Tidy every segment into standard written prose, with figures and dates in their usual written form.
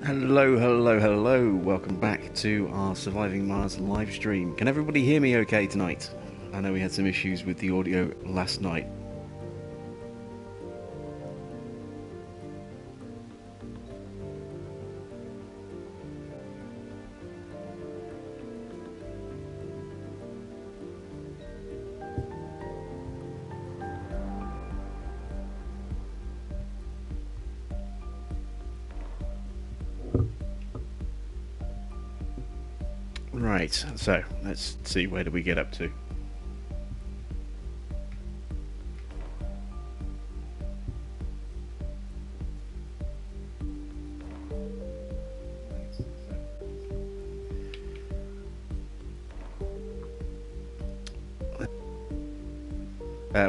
Hello, hello, hello. Welcome back to our Surviving Mars live stream. Can everybody hear me okay tonight? I know we had some issues with the audio last night. Right, so let's see, where do we get up to?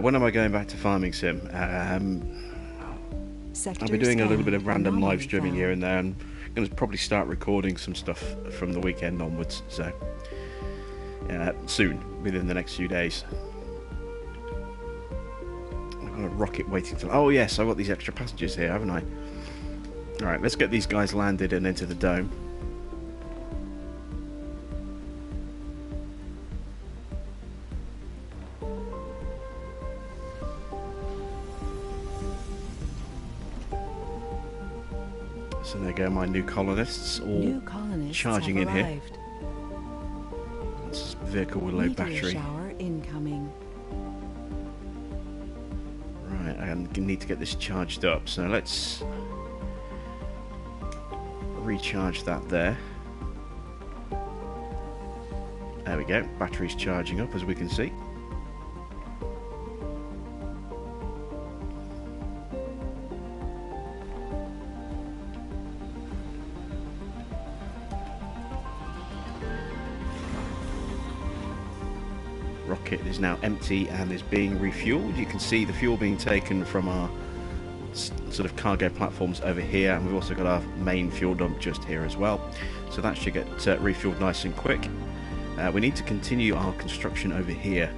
When am I going back to Farming Sim? I'll be doing a little bit of random live streaming here and there, and I'm going to probably start recording some stuff from the weekend onwards, so soon, within the next few days. I've got a rocket waiting to... Oh yes, I've got these extra passengers here, haven't I? Alright, let's get these guys landed and into the dome. So there go my new colonists, all charging in here. This vehicle with low battery. Shower incoming. Right, I need to get this charged up, so let's recharge that there. There we go, battery's charging up as we can see. Rocket is now empty and is being refueled. You can see the fuel being taken from our sort of cargo platforms over here, and we've also got our main fuel dump just here as well, so that should get refueled nice and quick. We need to continue our construction over here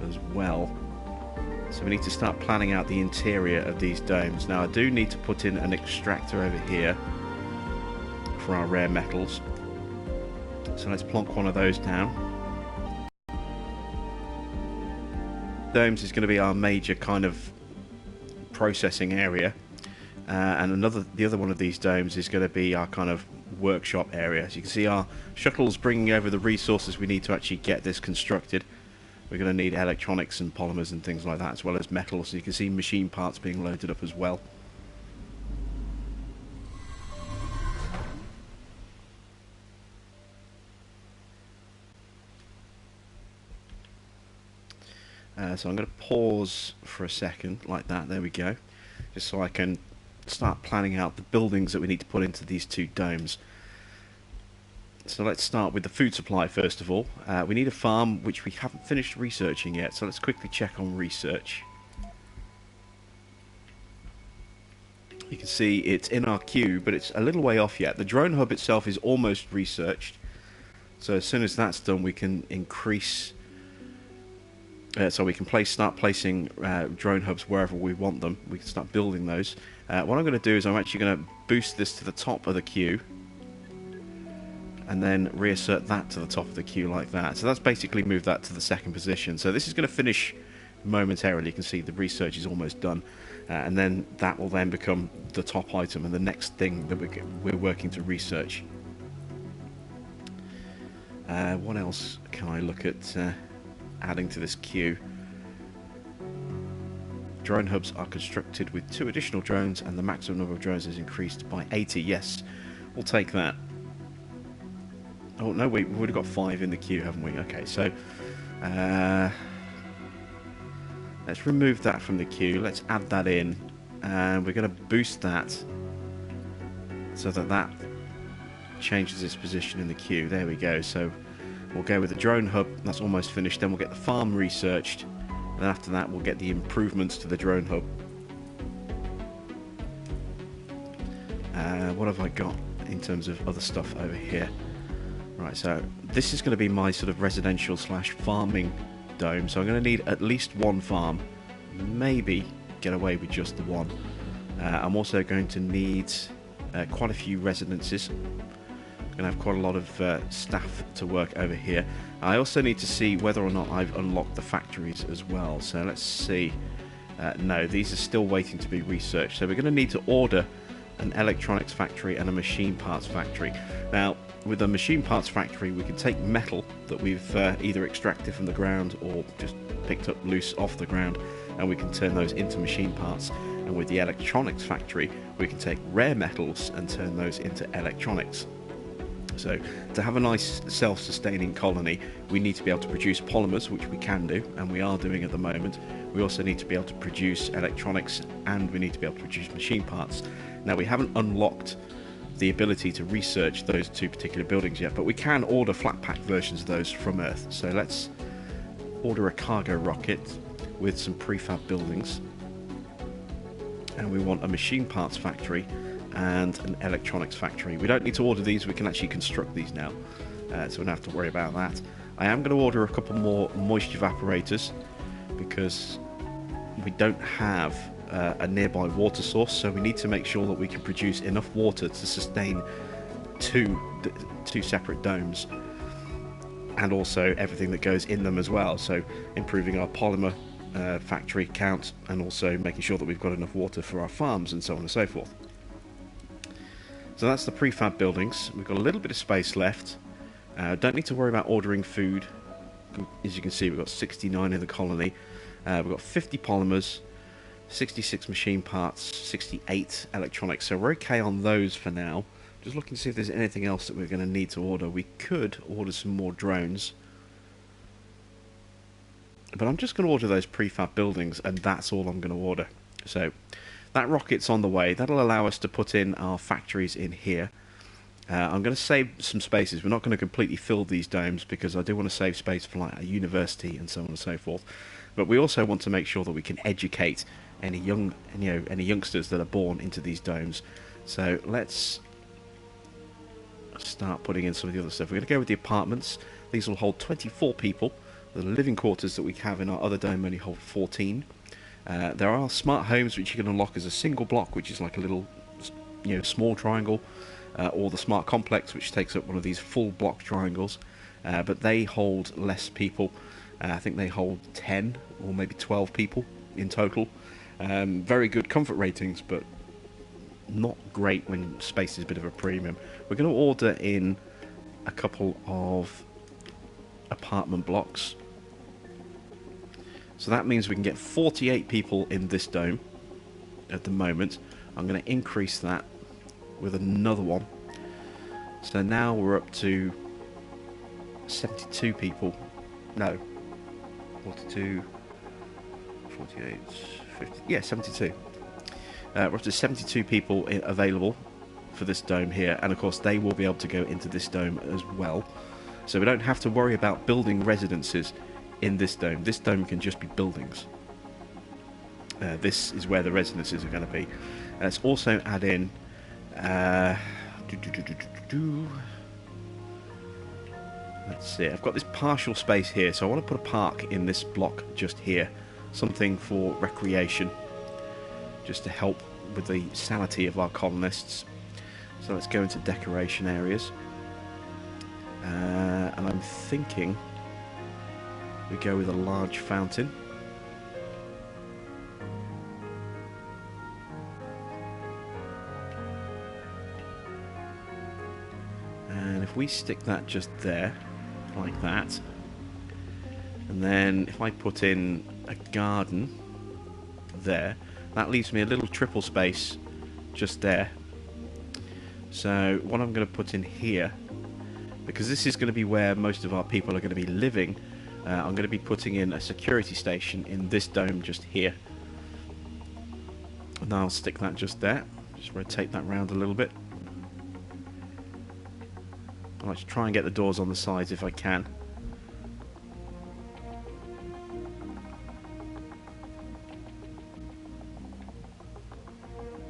as well, so we need to start planning out the interior of these domes. Now I do need to put in an extractor over here for our rare metals, so let's plonk one of those down. Domes is going to be our major kind of processing area, and the other one of these domes is going to be our kind of workshop area. As you can see, our shuttle's bringing over the resources we need to actually get this constructed. We're going to need electronics and polymers and things like that, as well as metals. So you can see machine parts being loaded up as well. So I'm going to pause for a second, like that, there we go, just so I can start planning out the buildings that we need to put into these two domes. So let's start with the food supply first of all. We need a farm, which we haven't finished researching yet, so let's quickly check on research. You can see it's in our queue, but it's a little way off yet. The drone hub itself is almost researched, so as soon as that's done we can increase... so we can start placing drone hubs wherever we want them. We can start building those. What I'm going to do is I'm actually going to boost this to the top of the queue, and then reassert that to the top of the queue like that. So that's basically moved that to the second position. So this is going to finish momentarily. You can see the research is almost done, and then that will then become the top item and the next thing that we're working to research. What else can I look at adding to this queue? Drone hubs are constructed with 2 additional drones, and the maximum number of drones is increased by 80. Yes, we'll take that. Oh no, wait, we've already got 5 in the queue, haven't we? Okay, so let's remove that from the queue. Let's add that in, and we're going to boost that so that that changes its position in the queue. There we go. So we'll go with the drone hub, that's almost finished. Then we'll get the farm researched, and after that we'll get the improvements to the drone hub. What have I got in terms of other stuff over here? Right, so this is going to be my sort of residential slash farming dome, so I'm going to need at least 1 farm, maybe get away with just the 1. I'm also going to need quite a few residences. Going to have quite a lot of staff to work over here. I also need to see whether or not I've unlocked the factories as well. So let's see. No, these are still waiting to be researched. So we're going to need to order an electronics factory and a machine parts factory. Now, with a machine parts factory, we can take metal that we've either extracted from the ground or just picked up loose off the ground, and we can turn those into machine parts. And with the electronics factory, we can take rare metals and turn those into electronics. So to have a nice self-sustaining colony, we need to be able to produce polymers, which we can do, and we are doing at the moment. We also need to be able to produce electronics, and we need to be able to produce machine parts. Now, we haven't unlocked the ability to research those two particular buildings yet, but we can order flat pack versions of those from Earth. So let's order a cargo rocket with some prefab buildings, and we want a machine parts factory and an electronics factory. We don't need to order these, we can actually construct these now, so we don't have to worry about that. I am going to order a couple more moisture evaporators because we don't have a nearby water source, so we need to make sure that we can produce enough water to sustain two separate domes, and also everything that goes in them as well, so improving our polymer factory count, and also making sure that we've got enough water for our farms and so on and so forth. So that's the prefab buildings. We've got a little bit of space left. Don't need to worry about ordering food. As you can see, we've got 69 in the colony. We've got 50 polymers, 66 machine parts, 68 electronics. So we're okay on those for now. Just looking to see if there's anything else that we're going to need to order. We could order some more drones, but I'm just going to order those prefab buildings, and that's all I'm going to order. So that rocket's on the way. That'll allow us to put in our factories in here. I'm going to save some spaces. We're not going to completely fill these domes because I do want to save space for like a university and so on and so forth. But we also want to make sure that we can educate any youngsters that are born into these domes. So let's start putting in some of the other stuff. We're going to go with the apartments. These will hold 24 people. The living quarters that we have in our other dome only hold 14. There are smart homes which you can unlock as a single block, which is like a little, small triangle, or the smart complex, which takes up one of these full block triangles. But they hold less people. I think they hold 10 or maybe 12 people in total. Very good comfort ratings, but not great when space is a bit of a premium. We're going to order in a couple of apartment blocks. So that means we can get 48 people in this dome at the moment. I'm going to increase that with another one. So now we're up to 72 people. No. 42, 48, 50. Yeah, 72. We're up to 72 people available for this dome here. And of course, they will be able to go into this dome as well. So we don't have to worry about building residences in this dome. This dome can just be buildings. This is where the residences are going to be. Let's also add in let's see, I've got this partial space here, so I want to put a park in this block just here, something for recreation, just to help with the sanity of our colonists. So let's go into decoration areas, and I'm thinking we go with a large fountain. And if we stick that just there, like that, and then if I put in a garden there, that leaves me a little triple space just there. So what I'm going to put in here, because this is going to be where most of our people are going to be living, I'm going to be putting in a security station in this dome just here. And I'll stick that just there. Just rotate that round a little bit. I like to try and get the doors on the sides if I can.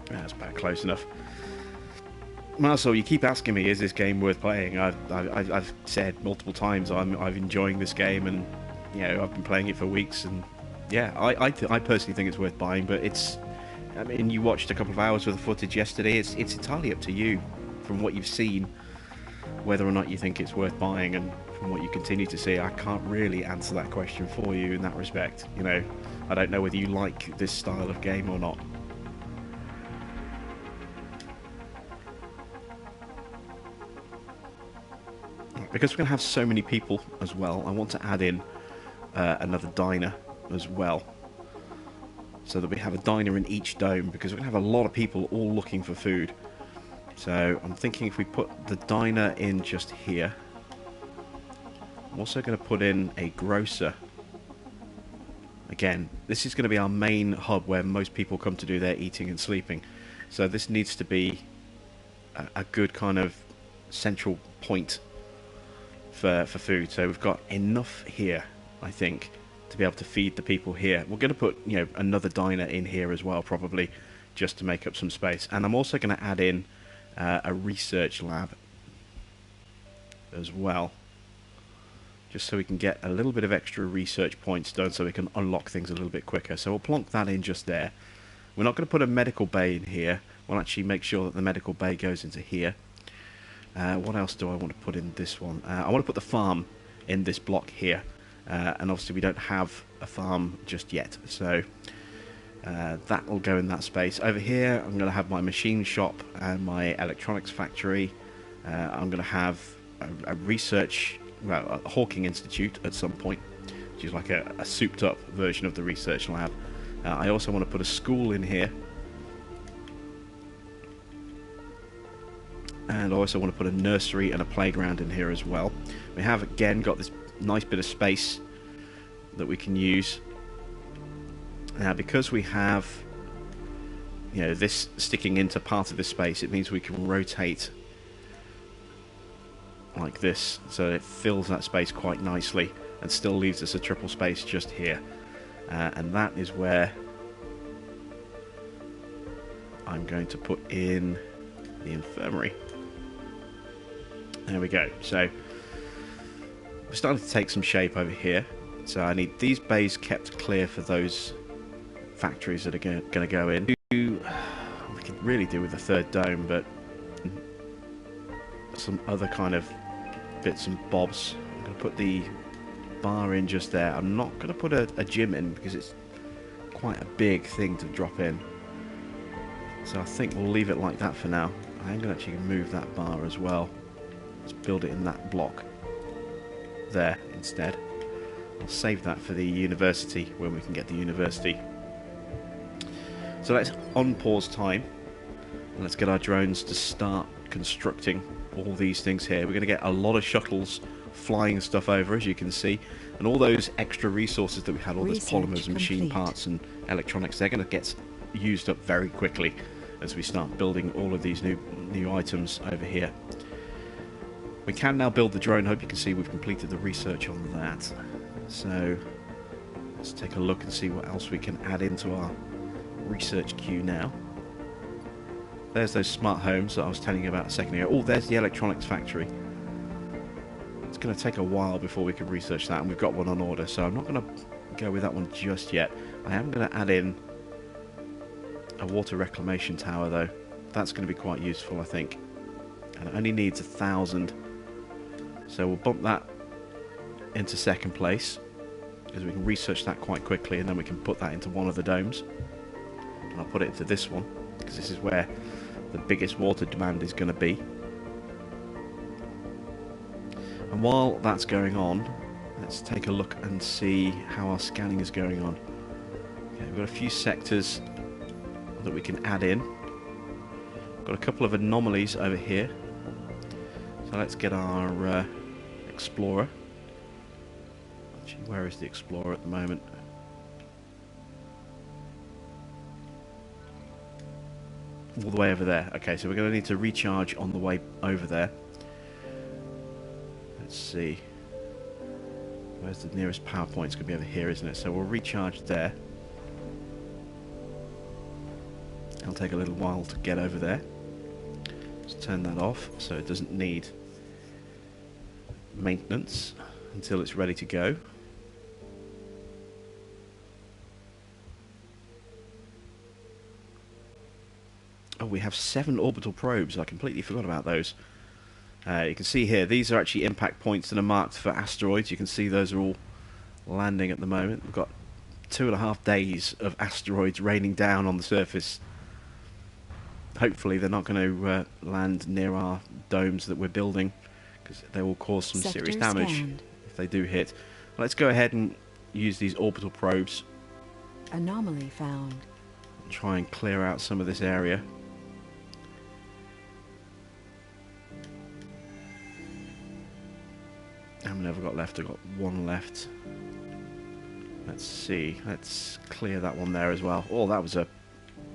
That's about close enough. Marcel, you keep asking me, is this game worth playing? I've said multiple times I'm enjoying this game, and I've been playing it for weeks, and yeah, I personally think it's worth buying, but it's I mean, you watched a couple of hours of the footage yesterday. It's entirely up to you, from what you've seen, whether or not you think it's worth buying. And from what you continue to see, I can't really answer that question for you in that respect. You know, I don't know whether you like this style of game or not. Because we're going to have so many people as well, I want to add in another diner as well, so that we have a diner in each dome, because we're going to have a lot of people all looking for food. So I'm thinking if we put the diner in just here, I'm also going to put in a grocer. Again, this is going to be our main hub where most people come to do their eating and sleeping. So this needs to be a good kind of central point for food. So we've got enough here, I think, to be able to feed the people here. We're going to put, you know, another diner in here as well, probably, just to make up some space. And I'm also going to add in a research lab as well, just so we can get a little bit of extra research points done, so we can unlock things a little bit quicker. So we'll plonk that in just there. We're not going to put a medical bay in here. We'll actually make sure that the medical bay goes into here. What else do I want to put in this one? I want to put the farm in this block here. And obviously we don't have a farm just yet, so that will go in that space. Over here I'm going to have my machine shop and my electronics factory. I'm going to have a research, well, a Hawking Institute at some point, which is like a souped up version of the research lab. I also want to put a school in here, and I also want to put a nursery and a playground in here as well. We have again got this nice bit of space that we can use. Now, because we have, you know, this sticking into part of this space, it means we can rotate like this, so it fills that space quite nicely and still leaves us a triple space just here. And that is where I'm going to put in the infirmary. There we go. So we're starting to take some shape over here. So I need these bays kept clear for those factories that are going to go in. We could really do with a third dome, but some other kind of bits and bobs. I'm going to put the bar in just there. I'm not going to put a gym in because it's quite a big thing to drop in. So I think we'll leave it like that for now. I am going to actually move that bar as well. Let's build it in that block there instead. I'll save that for the university when we can get the university. So let's unpause time and let's get our drones to start constructing all these things here. We're going to get a lot of shuttles flying stuff over, as you can see, and all those extra resources that we had, all those polymers and machine parts and electronics, they're going to get used up very quickly as we start building all of these new items over here. We can now build the drone hub. You can see we've completed the research on that. So let's take a look and see what else we can add into our research queue now. There's those smart homes that I was telling you about a second ago. Oh, there's the electronics factory. It's going to take a while before we can research that, and we've got one on order, so I'm not going to go with that one just yet. I am going to add in a water reclamation tower, though. That's going to be quite useful, I think. And it only needs 1,000. So we'll bump that into second place, because we can research that quite quickly, and then we can put that into one of the domes. And I'll put it into this one, because this is where the biggest water demand is going to be. And while that's going on, let's take a look and see how our scanning is going on. Okay, we've got a few sectors that we can add in. We've got a couple of anomalies over here. So let's get our Explorer. Actually, where is the Explorer at the moment? All the way over there. Okay, so we're going to need to recharge on the way over there. Let's see. Where's the nearest power point? It's going to be over here, isn't it? So we'll recharge there. It'll take a little while to get over there. Let's turn that off so it doesn't need maintenance until it's ready to go. we have 7 orbital probes. I completely forgot about those. You can see here, these are actually impact points that are marked for asteroids. You can see those are all landing at the moment. We've got 2.5 days of asteroids raining down on the surface. Hopefully they're not going to land near our domes that we're building, because they will cause some serious damage if they do hit. Let's go ahead and use these orbital probes. Anomaly found. And try and clear out some of this area. How many have I got left? I've got 1 left. Let's see. Let's clear that one there as well. Oh, that was a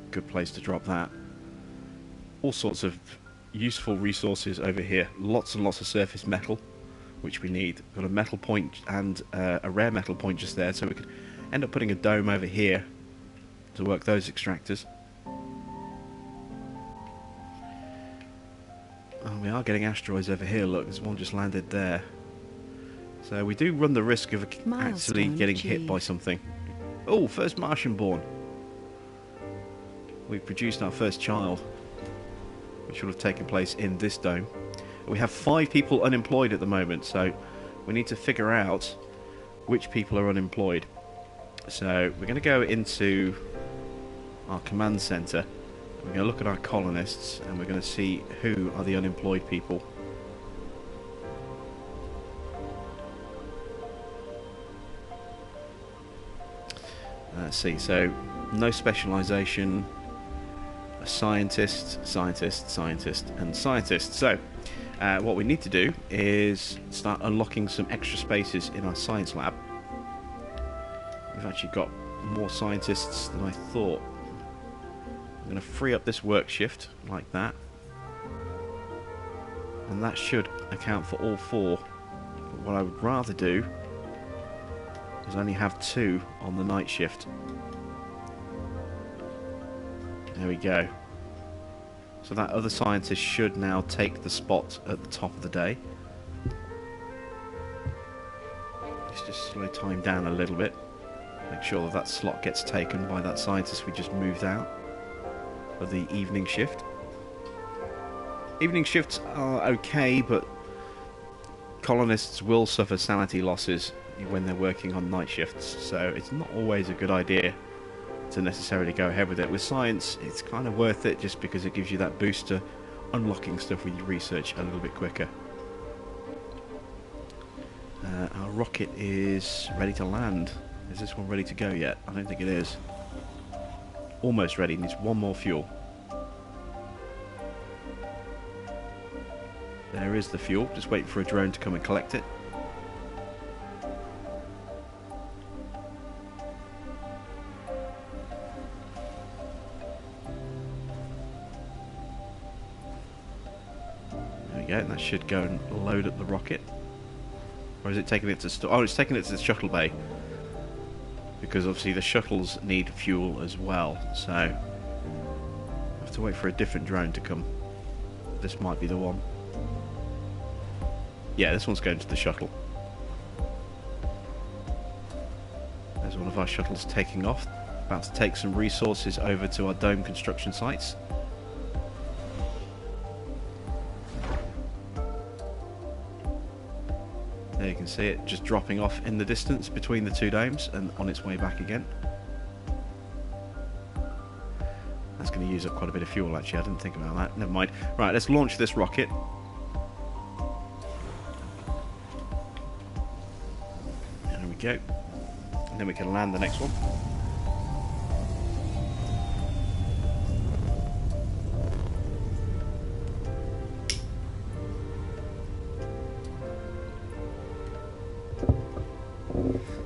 good place to drop that. All sorts of useful resources over here. Lots and lots of surface metal, which we need. Got a metal point and a rare metal point just there, so we could end up putting a dome over here to work those extractors. Oh, we are getting asteroids over here. Look, there's one just landed there. So we do run the risk of actually getting hit by something. Oh, first Martian born. We've produced our first child, which will have taken place in this dome. We have 5 people unemployed at the moment, so we need to figure out which people are unemployed. So we're going to go into our command center. We're going to look at our colonists, and we're going to see who are the unemployed people. Let's see, so no specialization, a scientist, scientist, scientist, and scientist. So what we need to do is start unlocking some extra spaces in our science lab. We've actually got more scientists than I thought. I'm going to free up this work shift like that, and that should account for all 4. But what I would rather do is only have 2 on the night shift. There we go. So that other scientist should now take the spot at the top of the day. Let's just slow time down a little bit. Make sure that that slot gets taken by that scientist we just moved out of the evening shift. Evening shifts are okay, but colonists will suffer sanity losses when they're working on night shifts, so it's not always a good idea to necessarily go ahead with it. With science, it's kind of worth it just because it gives you that boost to unlocking stuff with your research a little bit quicker. Our rocket is ready to land. Is this one ready to go yet? I don't think it is. Almost ready, needs 1 more fuel. There is the fuel, just waiting for a drone to come and collect it. And that should go and load up the rocket. Or is it taking it to oh, it's taking it to the shuttle bay, because obviously the shuttles need fuel as well, so I have to wait for a different drone to come. This might be the one. Yeah, this one's going to the shuttle. There's one of our shuttles taking off, about to take some resources over to our dome construction sites. There you can see it just dropping off in the distance between the 2 domes and on its way back again. That's going to use up quite a bit of fuel actually, I didn't think about that, never mind. Right, let's launch this rocket. There we go. And then we can land the next one.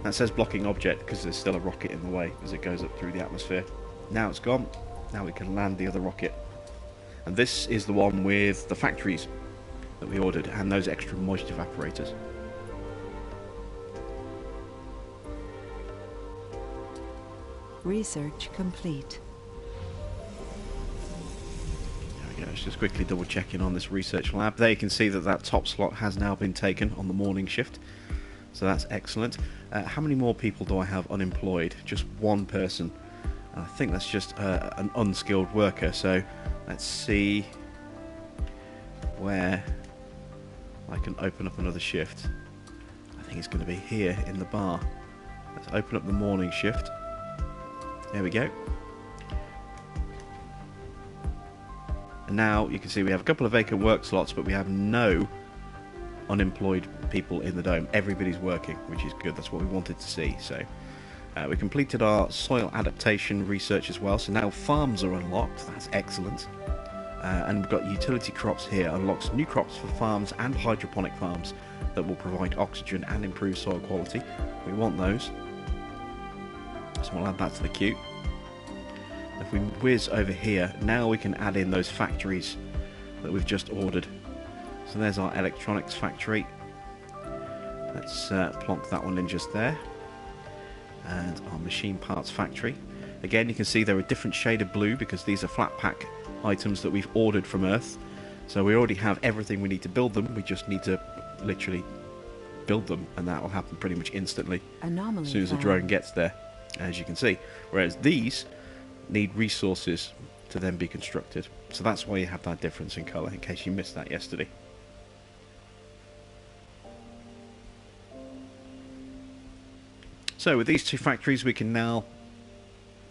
That says blocking object because there's still a rocket in the way as it goes up through the atmosphere. Now it's gone. Now we can land the other rocket. And this is the one with the factories that we ordered and those extra moisture evaporators. Research complete. There we go. Let's just quickly double check in on this research lab. There you can see that that top slot has now been taken on the morning shift. So that's excellent. How many more people do I have unemployed? Just 1 person. I think that's just an unskilled worker, so Let's see where I can open up another shift. I think it's going to be here in the bar. Let's open up the morning shift. There we go. And now you can see we have a couple of vacant work slots, but we have no unemployed people in the dome. Everybody's working, which is good. That's what we wanted to see. So we completed our soil adaptation research as well. So now farms are unlocked. That's excellent. And we've got utility crops here. Unlocks new crops for farms and hydroponic farms that will provide oxygen and improve soil quality. We want those. So we'll add that to the queue. If we whiz over here, now we can add in those factories that we've just ordered. So there's our electronics factory. Let's plonk that one in just there. And our machine parts factory. Again, you can see they're a different shade of blue because these are flat pack items that we've ordered from Earth. So we already have everything we need to build them. We just need to literally build them, and that will happen pretty much instantly Anomaly as soon as the drone gets there, as you can see. Whereas these need resources to then be constructed. So that's why you have that difference in colour, in case you missed that yesterday. So with these two factories we can now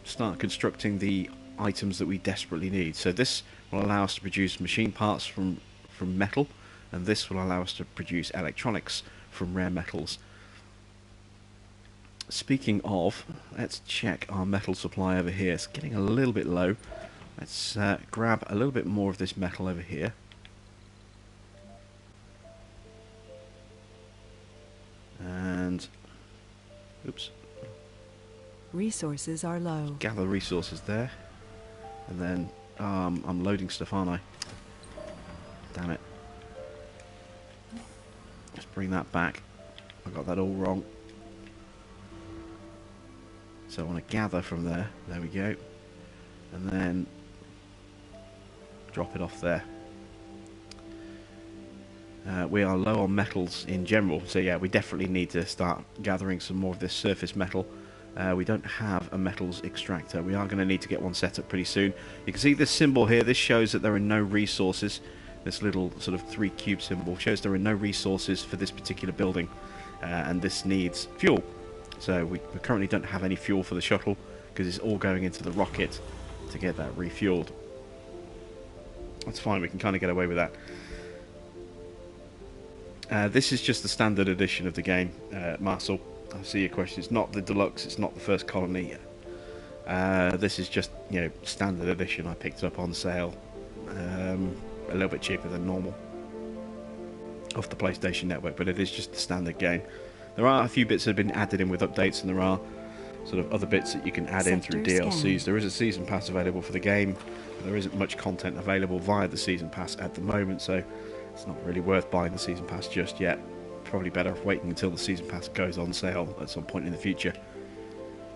start constructing the items that we desperately need. So this will allow us to produce machine parts from metal, and this will allow us to produce electronics from rare metals. Speaking of, let's check our metal supply over here. It's getting a little bit low. Let's grab a little bit more of this metal over here. And oops. Resources are low. Gather resources there. And then I'm loading stuff, aren't I? Damn it. Let's bring that back. I got that all wrong. So I want to gather from there. There we go. And then drop it off there. We are low on metals in general, so yeah, we definitely need to start gathering some more of this surface metal. We don't have a metals extractor. We are going to need to get one set up pretty soon. You can see this symbol here. This shows that there are no resources. This little sort of 3 cube symbol shows there are no resources for this particular building, and this needs fuel. So we currently don't have any fuel for the shuttle because it's all going into the rocket to get that refueled. That's fine, we can kind of get away with that. This is just the standard edition of the game, Marcel. I see your question. It's not the deluxe, it's not the first colony. This is just, you know, standard edition. I picked it up on sale, a little bit cheaper than normal off the PlayStation Network, but it is just the standard game. There are a few bits that have been added in with updates, and there are sort of other bits that you can add in through DLCs. There is a season pass available for the game, but there isn't much content available via the season pass at the moment, so it's not really worth buying the season pass just yet. Probably better waiting until the season pass goes on sale at some point in the future.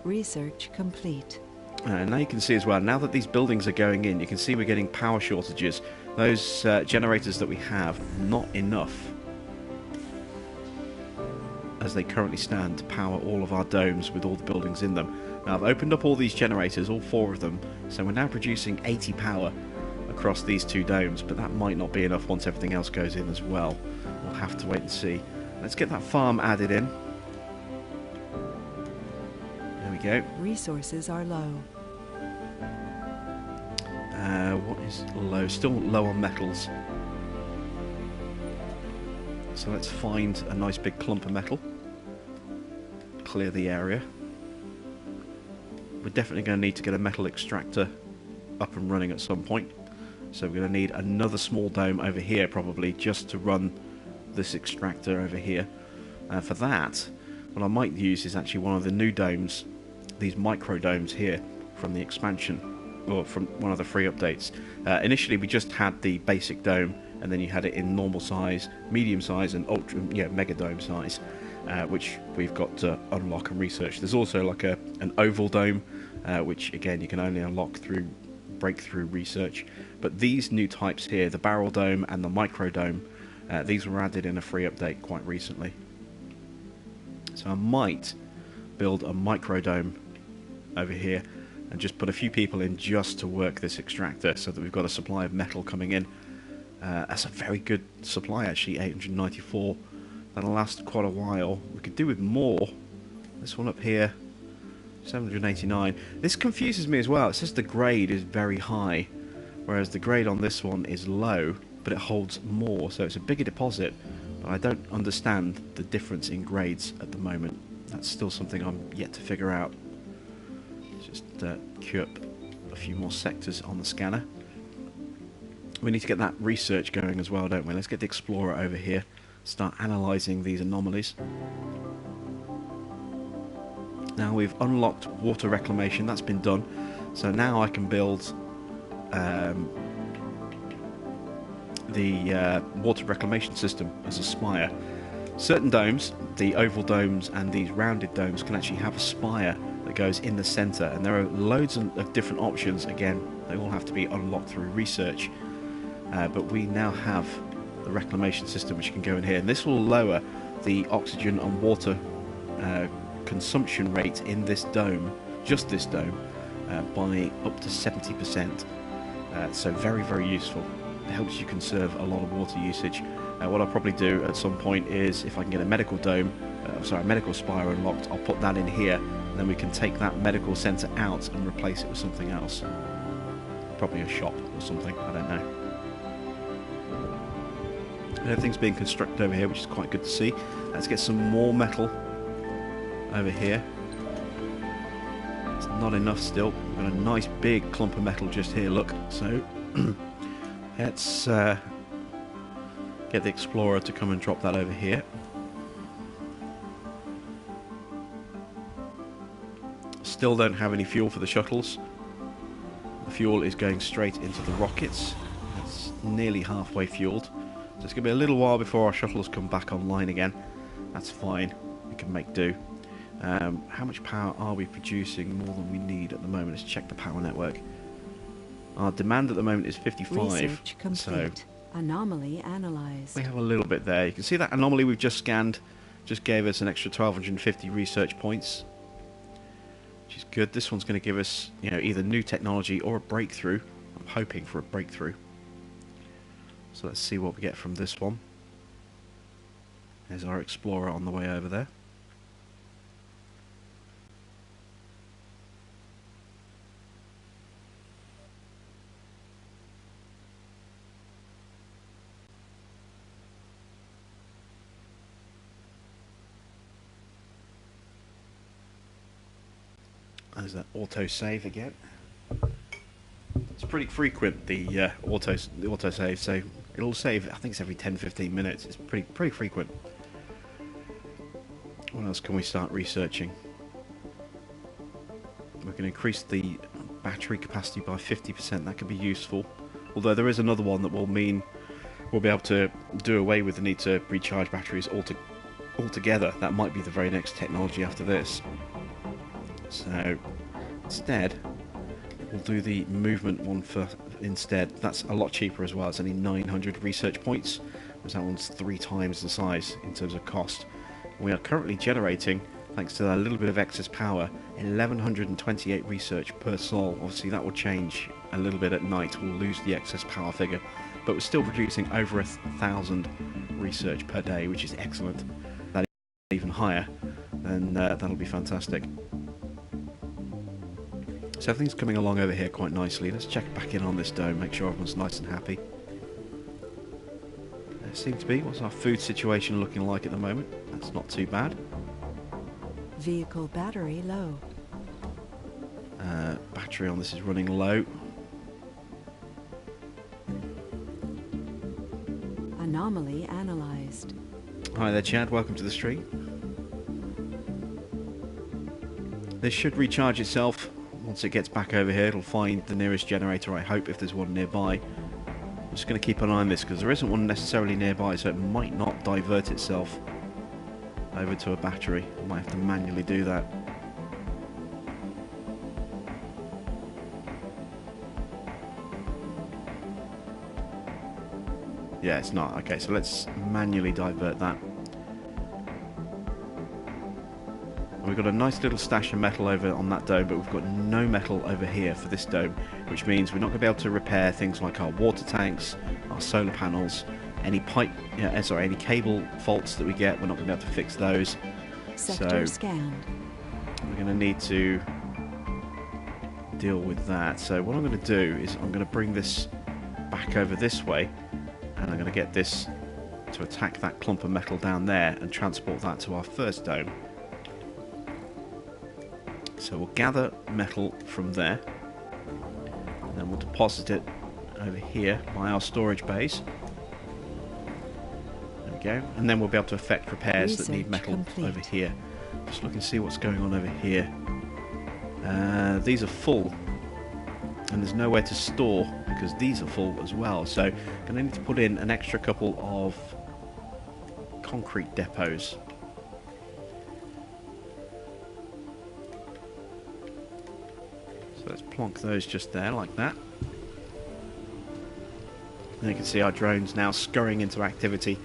Research complete. Now you can see as well, now that these buildings are going in, you can see we're getting power shortages. Those generators that we have, not enough as they currently stand to power all of our domes with all the buildings in them. Now I've opened up all these generators, all 4 of them, so we're now producing 80 power across these 2 domes, but that might not be enough once everything else goes in as well. We'll have to wait and see. Let's get that farm added in. There we go. Resources are low. What is low? Still low on metals. So let's find a nice big clump of metal. Clear the area. We're definitely going to need to get a metal extractor up and running at some point. So we're going to need another small dome over here probably just to run this extractor over here. For that, what I might use is actually one of the new domes, these micro domes here from the expansion, or from one of the free updates. Initially we just had the basic dome, and then you had it in normal size, medium size, and ultra, mega dome size, which we've got to unlock and research. There's also like an oval dome, which again you can only unlock through breakthrough research. But these new types here, the barrel dome and the micro dome, these were added in a free update quite recently. So I might build a micro dome over here, and just put a few people in just to work this extractor so that we've got a supply of metal coming in. That's a very good supply actually, 894. That'll last quite a while. We could do with more. This one up here, 789. This confuses me as well. It says the grade is very high, whereas the grade on this one is low, but it holds more, so it's a bigger deposit. But I don't understand the difference in grades at the moment. That's still something I'm yet to figure out. Let's just queue up a few more sectors on the scanner. We need to get that research going as well, don't we? Let's get the Explorer over here, start analysing these anomalies. Now we've unlocked water reclamation, that's been done. So now I can build the water reclamation system as a spire. Certain domes, the oval domes and these rounded domes, can actually have a spire that goes in the centre, and there are loads of different options. Again, they all have to be unlocked through research, but we now have the reclamation system which can go in here, and this will lower the oxygen and water consumption rate in this dome, just this dome, by up to 70%. So very, very useful. It helps you conserve a lot of water usage. What I'll probably do at some point is, if I can get a medical dome, a medical spire unlocked, I'll put that in here, and then we can take that medical centre out and replace it with something else. Probably a shop or something, I don't know. Everything's being constructed over here, which is quite good to see. Let's get some more metal over here. It's not enough still. We've got a nice big clump of metal just here, look. So let's get the Explorer to come and drop that over here. Still don't have any fuel for the shuttles. The fuel is going straight into the rockets. It's nearly halfway fueled. So it's going to be a little while before our shuttles come back online again. That's fine. We can make do. How much power are we producing? More than we need at the moment. Let's check the power network. Our demand at the moment is 55. Research complete. So anomaly analyzed. we have a little bit there. You can see that anomaly we've just scanned just gave us an extra 1250 research points, which is good. This one's going to give us, you know, either new technology or a breakthrough. I'm hoping for a breakthrough. So let's see what we get from this one. There's our Explorer on the way over there. There's that auto save again. It's pretty frequent, the auto save, so it'll save, I think it's every 10-15 minutes. It's pretty frequent. What else can we start researching? We can increase the battery capacity by 50%. That could be useful. Although there is another one that will mean we'll be able to do away with the need to recharge batteries altogether. That might be the very next technology after this. So instead, we'll do the movement one instead. That's a lot cheaper as well. It's only 900 research points, whereas that one's 3 times the size in terms of cost. We are currently generating, thanks to a little bit of excess power, 1128 research per sol. Obviously that will change a little bit at night. We'll lose the excess power figure, but we're still producing over 1,000 research per day, which is excellent. That is even higher, then that'll be fantastic. So everything's coming along over here quite nicely. Let's check back in on this dome, make sure everyone's nice and happy. There seems to be. What's our food situation looking like at the moment? That's not too bad. Vehicle battery low. Battery on this is running low. Anomaly analyzed. Hi there, Chad. Welcome to the stream. This should recharge itself. Once it gets back over here, it'll find the nearest generator, I hope, if there's one nearby. I'm just going to keep an eye on this, because there isn't one necessarily nearby, so it might not divert itself over to a battery. I might have to manually do that. Yeah, it's not. Okay, so let's manually divert that. we've got a nice little stash of metal over on that dome, but we've got no metal over here for this dome, which means we're not going to be able to repair things like our water tanks, our solar panels, any any cable faults that we get. We're not going to be able to fix those. Sector scanned. We're going to need to deal with that. So what I'm going to do is I'm going to bring this back over this way, and I'm going to get this to attack that clump of metal down there and transport that to our first dome. So we'll gather metal from there, and then we'll deposit it over here by our storage base. There we go. And then we'll be able to effect repairs that need metal over here. Just look and see what's going on over here. These are full, and there's nowhere to store because these are full as well. So I'm going to need to put in an extra couple of concrete depots. So let's plonk those just there like that. And you can see our drones now scurrying into activity.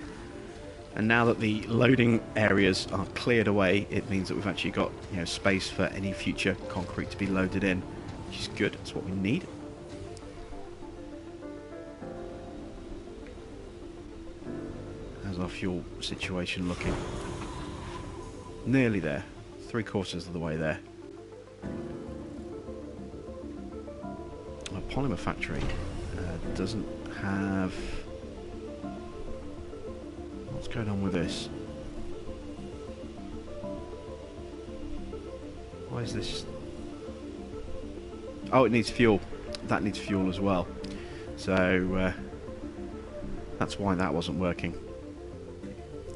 And now that the loading areas are cleared away, it means that we've actually got, you know, space for any future concrete to be loaded in, which is good. That's what we need. How's our fuel situation looking? Nearly there. 3/4 of the way there. Our polymer factory doesn't have... What's going on with this? Why is this... Oh, it needs fuel. That needs fuel as well. So that's why that wasn't working.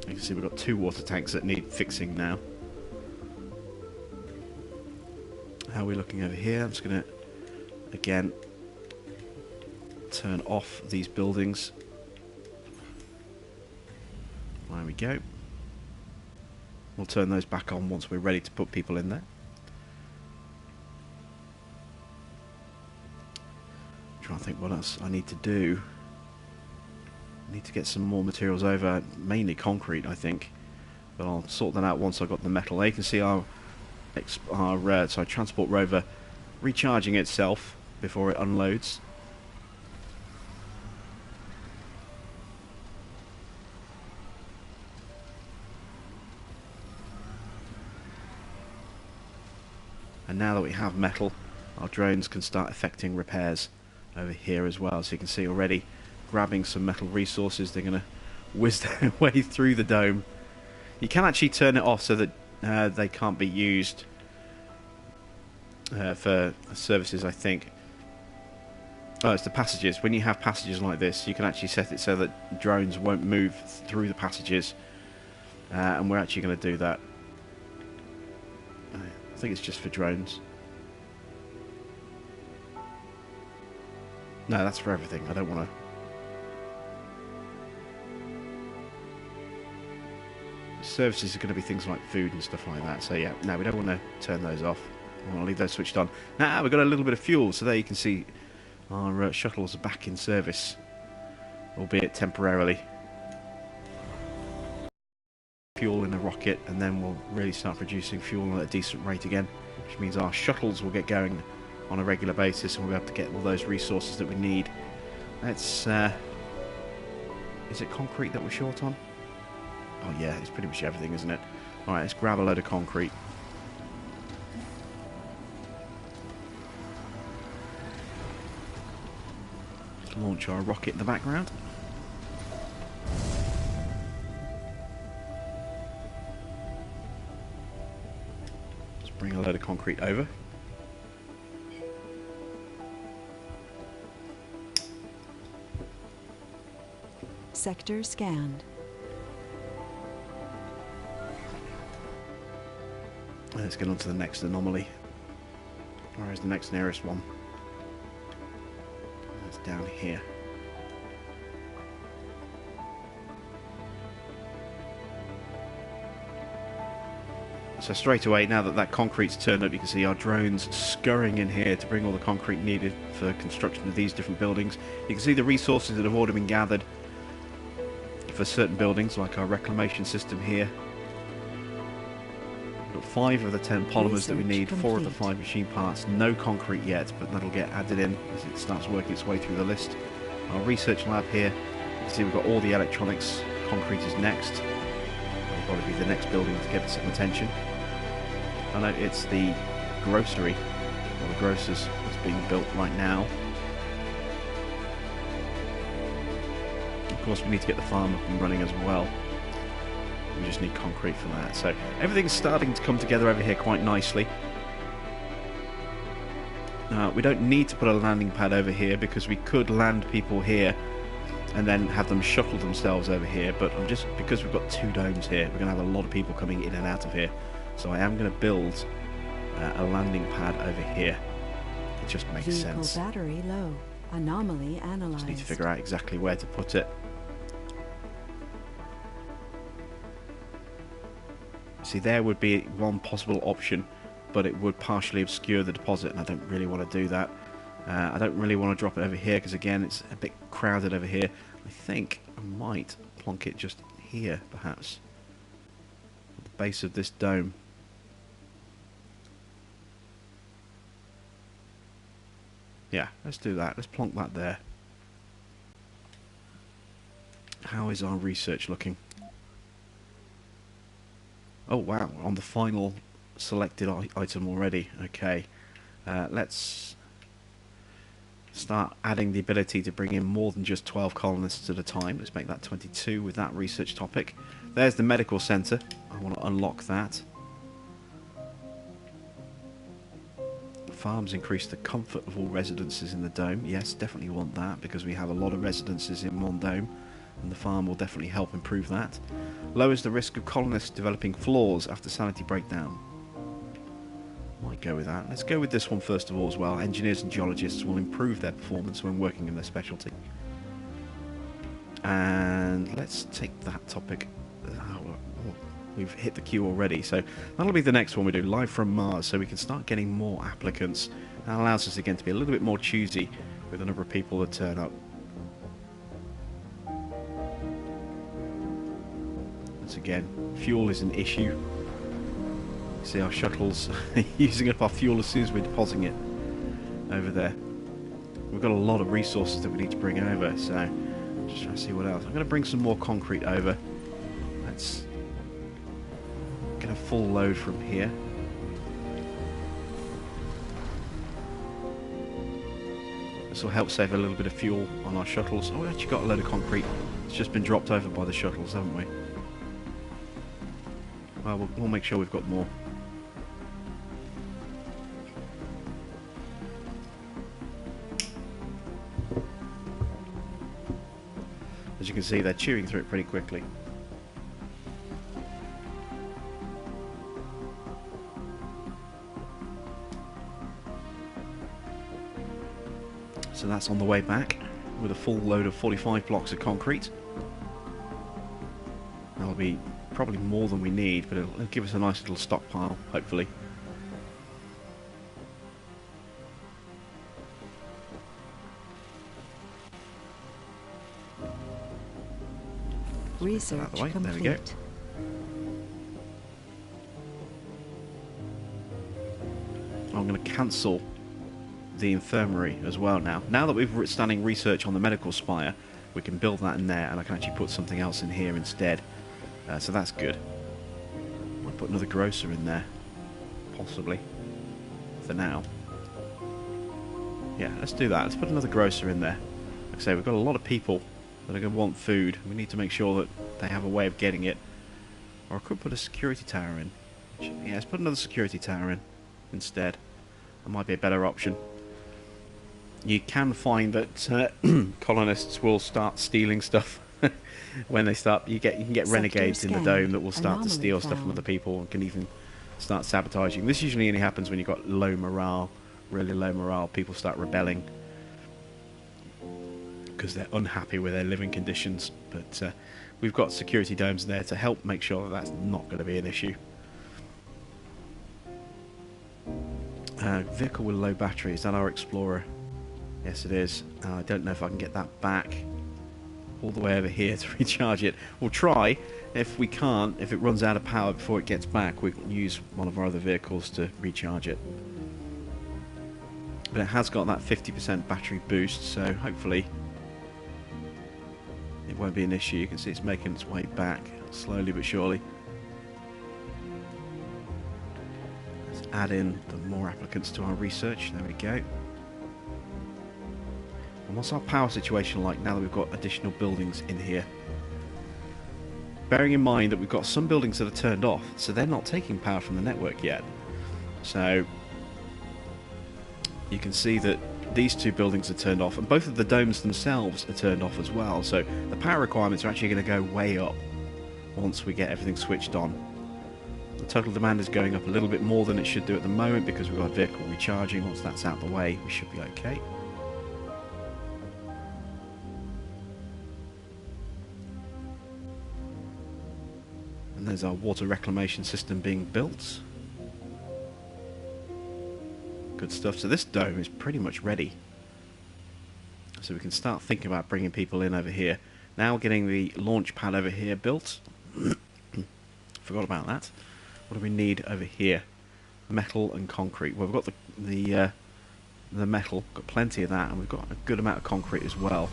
You can see we've got 2 water tanks that need fixing now. How are we looking over here? I'm just going to, again, turn off these buildings. There we go. We'll turn those back on once we're ready to put people in there. I'm trying to think what else I need to do. I need to get some more materials over, mainly concrete, I think. But I'll sort that out once I've got the metal. There you can see our transport rover recharging itself before it unloads. And now that we have metal, our drones can start effecting repairs over here as well. So you can see already grabbing some metal resources. They're going to whiz their way through the dome. You can actually turn it off so that they can't be used for services, I think. Oh, it's the passages. When you have passages like this, you can actually set it so that drones won't move through the passages. And we're actually going to do that. I think it's just for drones. No, that's for everything. I don't want to... Services are going to be things like food and stuff like that. So yeah, no, we don't want to turn those off. We want to leave those switched on. Now we've got a little bit of fuel. So there you can see our shuttles are back in service. Albeit temporarily. Fuel in a rocket, and then we'll really start producing fuel at a decent rate again, which means our shuttles will get going on a regular basis and we'll be able to get all those resources that we need. Let's is it concrete that we're short on? Oh yeah, it's pretty much everything, isn't it? Alright, let's grab a load of concrete. Let's launch our rocket in the background. Bring a load of concrete over. Sector scanned. Let's get on to the next anomaly. Where is the next nearest one? It's down here. So straight away, now that that concrete's turned up, you can see our drones scurrying in here to bring all the concrete needed for construction of these different buildings. You can see the resources that have already been gathered for certain buildings, like our reclamation system here. We've got 5 of the 10 polymers that we need, Research 4 of the complete. 5 machine parts, no concrete yet, but that'll get added in as it starts working its way through the list. Our research lab here, you can see we've got all the electronics. Concrete is next. That'll probably be the next building to get some attention. I know it's the grocery, or the grocers, that's being built right now. Of course, we need to get the farm up and running as well. We just need concrete for that. So everything's starting to come together over here quite nicely. We don't need to put a landing pad over here because we could land people here and then have them shuttle themselves over here. But because we've got 2 domes here, we're going to have a lot of people coming in and out of here. So I am going to build a landing pad over here. It just makes Vehicle sense. battery low. Anomaly analyzed. Just need to figure out exactly where to put it. See, there would be one possible option, but it would partially obscure the deposit, and I don't really want to do that. I don't really want to drop it over here, because again, it's a bit crowded over here. I think I might plonk it just here, perhaps. At the base of this dome. Yeah, let's do that. Let's plonk that there. How is our research looking? Oh wow, we're on the final selected item already. Okay, let's start adding the ability to bring in more than just 12 colonists at a time. Let's make that 22 with that research topic. There's the medical centre. I want to unlock that. Farms increase the comfort of all residences in the dome. Yes, definitely want that because we have a lot of residences in one dome, and the farm will definitely help improve that. Lowers the risk of colonists developing flaws after sanity breakdown. Might go with that. Let's go with this one first of all as well. Engineers and geologists will improve their performance when working in their specialty. And let's take that topic. We've hit the queue already, so that'll be the next one we do, live from Mars, so we can start getting more applicants. That allows us again to be a little bit more choosy with the number of people that turn up. Once again, fuel is an issue. See our shuttles using up our fuel as soon as we're depositing it over there. We've got a lot of resources that we need to bring over, so I'm just trying to see what else. I'm going to bring some more concrete over. Let's get a full load from here. This will help save a little bit of fuel on our shuttles. Oh, we actually got a load of concrete. It's just been dropped over by the shuttles, haven't we? Well, we'll make sure we've got more. As you can see, they're chewing through it pretty quickly. So that's on the way back with a full load of 45 blocks of concrete. That'll be probably more than we need, but it'll give us a nice little stockpile, hopefully. Research Out of the way. complete. There we go. I'm going to cancel the infirmary as well now. Now that we've standing research on the medical spire, we can build that in there, and I can actually put something else in here instead. So that's good. Might put another grocer in there, possibly, for now. Yeah, let's do that. Let's put another grocer in there. Like I say, we've got a lot of people that are going to want food. We need to make sure that they have a way of getting it. Or I could put a security tower in. Yeah, let's put another security tower in instead. That might be a better option. You can find that colonists will start stealing stuff when they start. You can get renegades in the dome that will start to steal stuff from other people and can even start sabotaging. This usually only happens when you've got low morale, really low morale. People start rebelling because they're unhappy with their living conditions. But we've got security domes there to help make sure that that's not going to be an issue. Vehicle with low battery, is that our Explorer? Yes it is. I don't know if I can get that back. all the way over here to recharge it. We'll try. If we can't, if it runs out of power before it gets back, we can use one of our other vehicles to recharge it. But it has got that 50% battery boost, so hopefully it won't be an issue. You can see it's making its way back, slowly but surely. Let's add in the more applicants to our research. There we go. And what's our power situation like now that we've got additional buildings in here? Bearing in mind that we've got some buildings that are turned off, so they're not taking power from the network yet. So you can see that these two buildings are turned off, and both of the domes themselves are turned off as well. So the power requirements are actually going to go way up once we get everything switched on. The total demand is going up a little bit more than it should do at the moment because we've got a vehicle recharging. Once that's out of the way, we should be okay. And there's our water reclamation system being built. Good stuff. So this dome is pretty much ready. So we can start thinking about bringing people in over here. Now getting the launch pad over here built. Forgot about that. What do we need over here? Metal and concrete. Well, we've got the metal, got plenty of that, and we've got a good amount of concrete as well.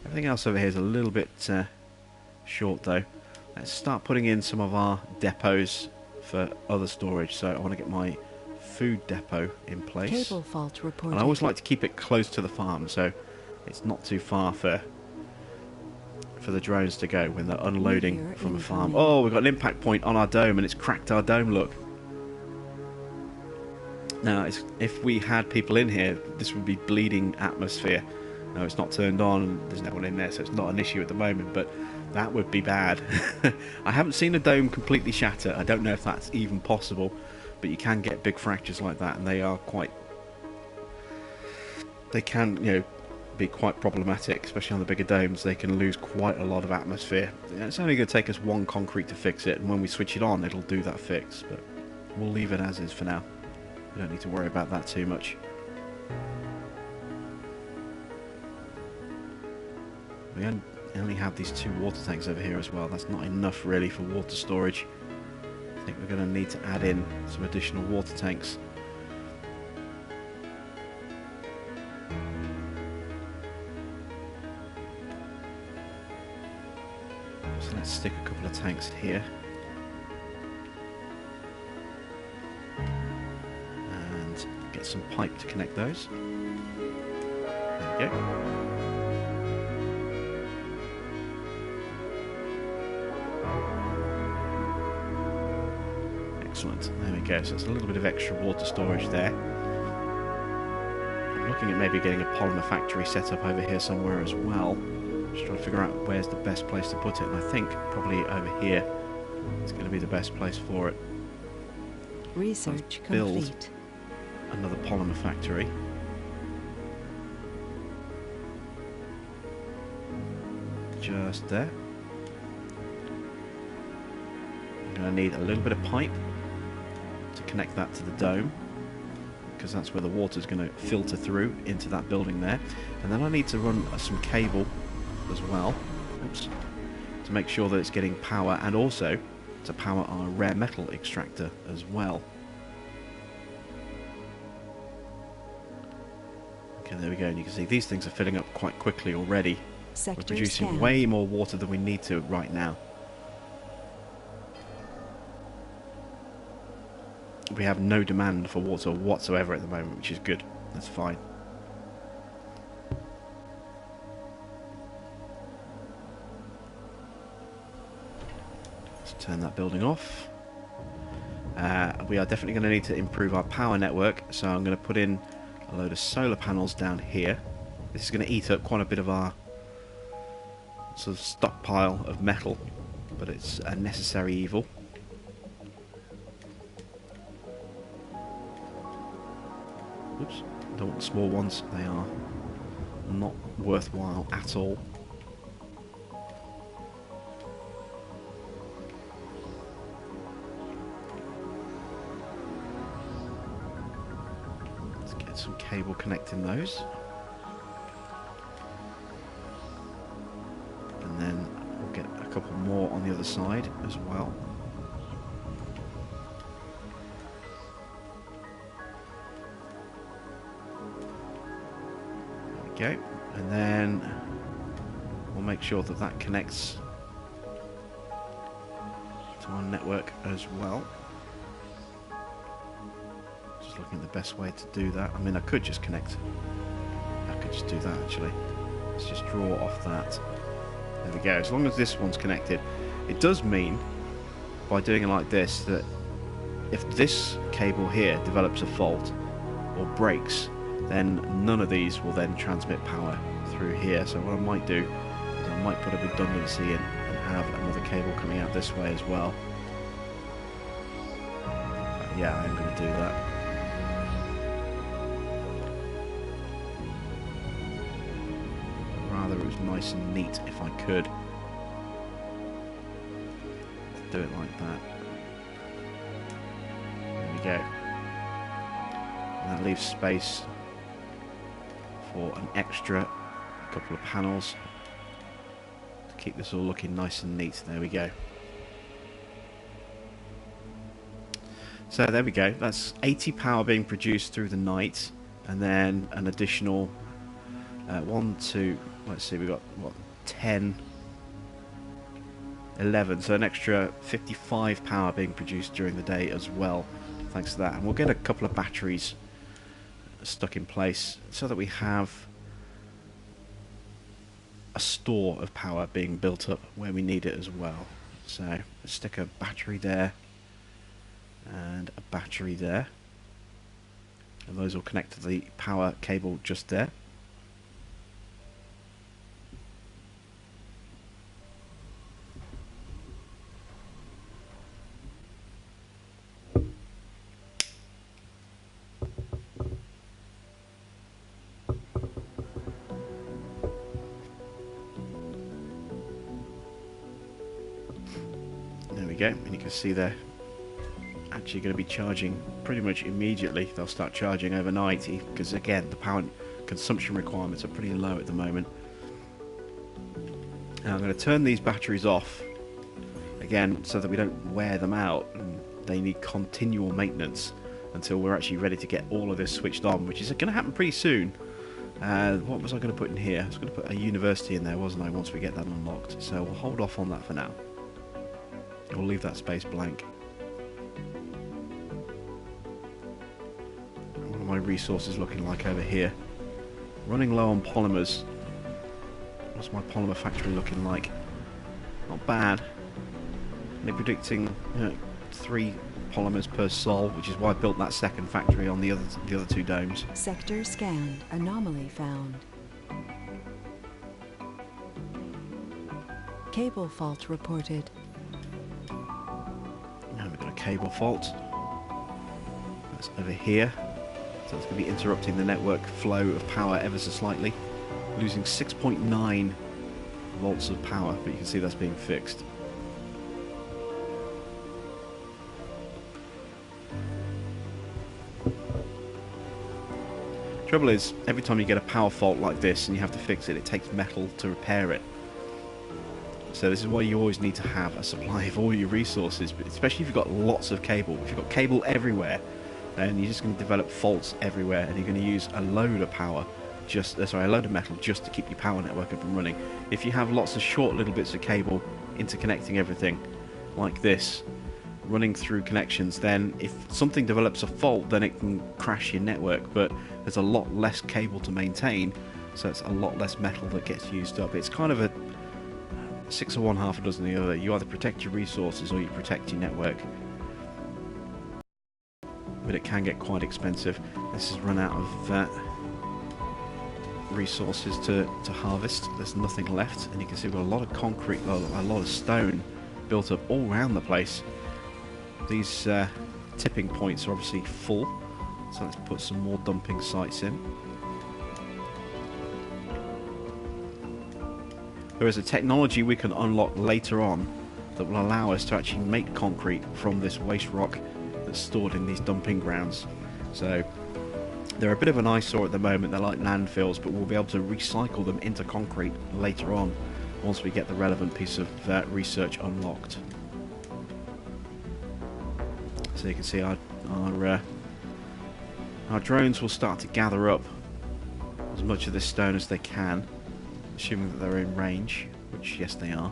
Everything else over here is a little bit short though. Let's start putting in some of our depots for other storage. So I want to get my food depot in place. Cable fault reported. And I always like to keep it close to the farm, so it's not too far for the drones to go when they're unloading from a farm. Oh, we've got an impact point on our dome, and it's cracked our dome, look. Now, if we had people in here, this would be bleeding atmosphere. No, it's not turned on, there's no one in there, so it's not an issue at the moment, but that would be bad. I haven't seen a dome completely shatter. I don't know if that's even possible, but you can get big fractures like that, and they are quite... They can, you know, be quite problematic, especially on the bigger domes. They can lose quite a lot of atmosphere. It's only going to take us one concrete to fix it, and when we switch it on, it'll do that fix, but we'll leave it as is for now. We don't need to worry about that too much. We only have these 2 water tanks over here as well. That's not enough really for water storage. I think we're going to need to add in some additional water tanks. So let's stick a couple of tanks here. And get some pipe to connect those. There we go. Excellent. There we go. So it's a little bit of extra water storage there. I'm looking at maybe getting a polymer factory set up over here somewhere as well. Just trying to figure out where's the best place to put it, and I think probably over here is going to be the best place for it. Research build complete. Another polymer factory. Just there. I'm going to need a little bit of pipe to connect that to the dome, because that's where the water is going to filter through into that building there. And then I need to run some cable as well, oops, to make sure that it's getting power, and also to power our rare metal extractor as well. Okay, there we go, and you can see these things are filling up quite quickly already. We're producing way more water than we need to right now. We have no demand for water whatsoever at the moment, which is good. That's fine. Let's turn that building off. We are definitely going to need to improve our power network, so I'm going to put in a load of solar panels down here. This is going to eat up quite a bit of our sort of stockpile of metal, but it's a necessary evil. Oops, don't want the small ones, they are not worthwhile at all. Let's get some cable connecting those. more on the other side as well. There we go. And then we'll make sure that that connects to our network as well. Just looking at the best way to do that. I mean, I could just connect. I could just do that actually. Let's just draw off that. There we go. As long as this one's connected, it does mean by doing it like this that if this cable here develops a fault or breaks, then none of these will then transmit power through here. So what I might do is I might put a redundancy in and have another cable coming out this way as well. Yeah, I'm going to do that. Rather it was nice and neat if I could. Do it like that. There we go. And that leaves space for an extra couple of panels to keep this all looking nice and neat. There we go. So there we go. That's 80 power being produced through the night, and then an additional 1, 2, let's see, we've got what, 10, 11, so an extra 55 power being produced during the day as well, thanks to that. And we'll get a couple of batteries stuck in place so that we have a store of power being built up where we need it as well. So let's stick a battery there and a battery there, and those will connect to the power cable just there. There we go, and you can see they're actually going to be charging pretty much immediately. They'll start charging overnight because again the power consumption requirements are pretty low at the moment. Now I'm going to turn these batteries off again so that we don't wear them out, and they need continual maintenance until we're actually ready to get all of this switched on, which is going to happen pretty soon. What was I going to put in here? I was going to put a university in there, wasn't I, once we get that unlocked, so we'll hold off on that for now. We'll leave that space blank. What are my resources looking like over here? Running low on polymers. What's my polymer factory looking like? Not bad. They're predicting 3 polymers per sol, which is why I built that second factory on the other 2 domes. Sector scanned. Anomaly found. Cable fault reported. Now we've got a cable fault. That's over here. So it's going to be interrupting the network flow of power ever so slightly. Losing 6.9 volts of power, but you can see that's being fixed. Trouble is, every time you get a power fault like this and you have to fix it, it takes metal to repair it. So this is why you always need to have a supply of all your resources, but especially if you've got lots of cable. If you've got cable everywhere, then you're just going to develop faults everywhere, and you're going to use a load of power, a load of metal just to keep your power network up and running. If you have lots of short little bits of cable interconnecting everything, like this, running through connections, then if something develops a fault, then it can crash your network, but there's a lot less cable to maintain, so it's a lot less metal that gets used up. It's kind of a 6 of one, half a dozen of the other. You either protect your resources or you protect your network, but it can get quite expensive. This has run out of resources to harvest. There's nothing left, and you can see we've got a lot of concrete, a lot of stone built up all around the place. These tipping points are obviously full, so let's put some more dumping sites in. There is a technology we can unlock later on that will allow us to actually make concrete from this waste rock that's stored in these dumping grounds. So they're a bit of an eyesore at the moment. They're like landfills, but we'll be able to recycle them into concrete later on. once we get the relevant piece of research unlocked. So you can see our drones will start to gather up as much of this stone as they can, assuming that they're in range, which yes they are.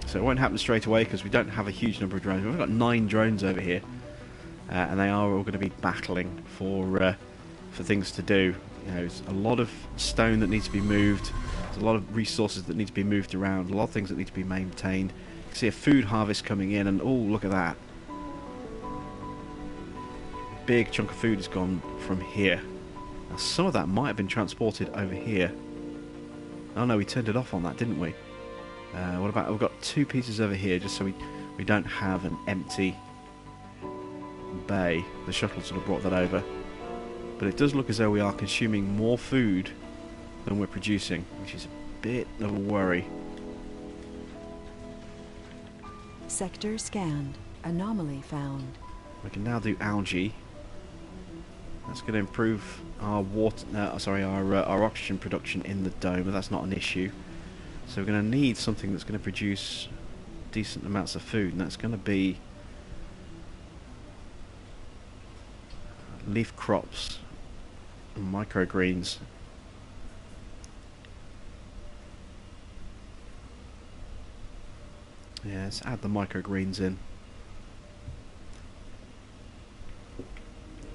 So it won't happen straight away because we don't have a huge number of drones. We've got 9 drones over here, and they are all going to be battling for things to do. You know, there's a lot of stone that needs to be moved. There's a lot of resources that need to be moved around. A lot of things that need to be maintained. You can see a food harvest coming in, and oh, look at that! Big chunk of food has gone from here. Now, some of that might have been transported over here. Oh no, we turned it off on that, didn't we? What about, we've got 2 pieces over here just so we don't have an empty bay. The shuttle sort of brought that over. But it does look as though we are consuming more food than we're producing, which is a bit of a worry. Sector scanned. Anomaly found. We can now do algae. That's going to improve our water, our oxygen production in the dome, but that's not an issue. So we're going to need something that's going to produce decent amounts of food, and that's going to be leaf crops and microgreens. Yeah, let's add the microgreens in.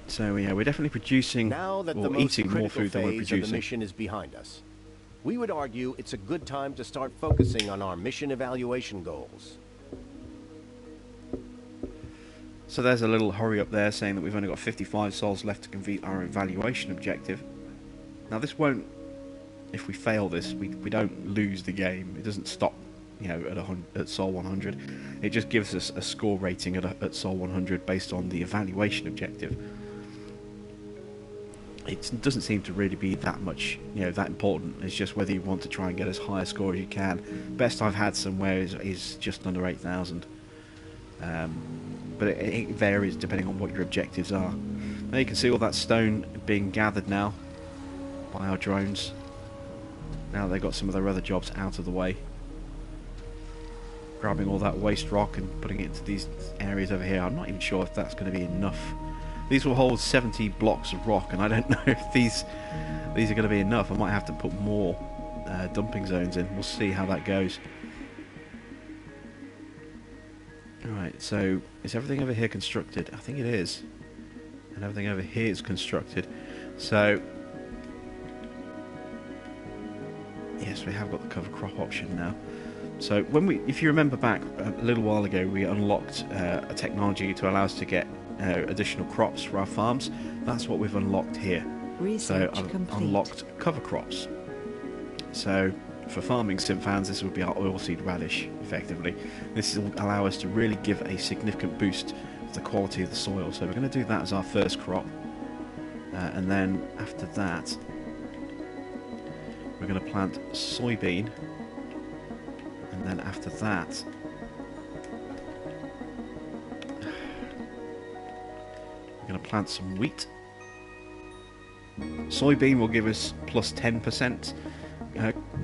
So yeah, we're definitely producing or eating more food than we're producing. The mission is behind us. We would argue it's a good time to start focusing on our mission evaluation goals. So there's a little hurry up there saying that we've only got 55 sols left to complete our evaluation objective. Now this won't, if we fail this, we don't lose the game. It doesn't stop, you know, at Sol 100. It just gives us a score rating at Sol 100 based on the evaluation objective. It doesn't seem to really be that much, you know, that important. It's just whether you want to try and get as high a score as you can. Best I've had somewhere is just under 8,000. But it varies depending on what your objectives are. Now you can see all that stone being gathered now by our drones. Now they've got some of their other jobs out of the way. Grabbing all that waste rock and putting it into these areas over here. I'm not even sure if that's going to be enough. These will hold 70 blocks of rock, and I don't know if these are going to be enough. I might have to put more dumping zones in. We'll see how that goes. Alright, so is everything over here constructed? I think it is. And everything over here is constructed. So yes, we have got the cover crop option now. So if you remember back a little while ago, we unlocked a technology to allow us to get additional crops for our farms. That's what we've unlocked here. Research so I've complete. unlocked cover crops. So for farming sim fans, this would be our oilseed radish, effectively. This will allow us to really give a significant boost to the quality of the soil. So we're going to do that as our first crop. And then after that, we're going to plant soybean. And then after that, we're going to plant some wheat. Soybean will give us plus 10%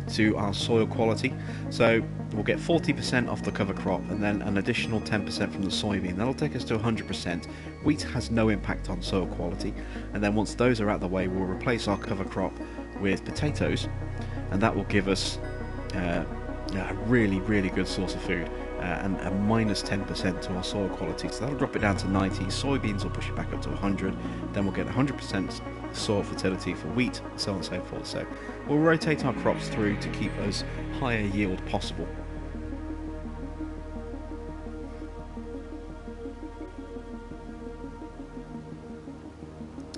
to our soil quality. So we'll get 40% off the cover crop and then an additional 10% from the soybean. That'll take us to 100%. Wheat has no impact on soil quality. And then once those are out of the way, we'll replace our cover crop with potatoes. And that will give us a really, really good source of food. And a minus 10% to our soil quality, so that'll drop it down to 90. Soybeans will push it back up to 100. Then we'll get 100% soil fertility for wheat, so on and so forth. So we'll rotate our crops through to keep as high a yield possible.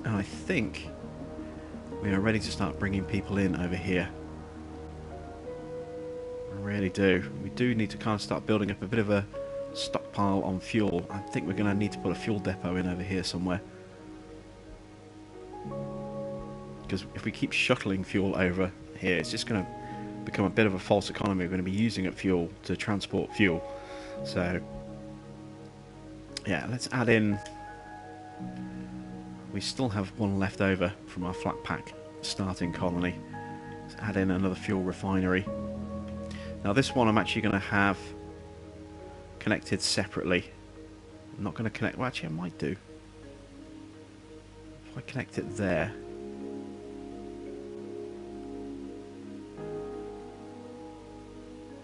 And I think we are ready to start bringing people in over here. Really do. We do need to kind of start building up a bit of a stockpile on fuel. I think we're going to need to put a fuel depot in over here somewhere. Because if we keep shuttling fuel over here, it's just going to become a bit of a false economy. We're going to be using up fuel to transport fuel. So, yeah, let's add in... We still have one left over from our flat pack starting colony. Let's add in another fuel refinery. Now this one I'm actually going to have connected separately. I'm not going to connect... Well, actually I might do. If I connect it there...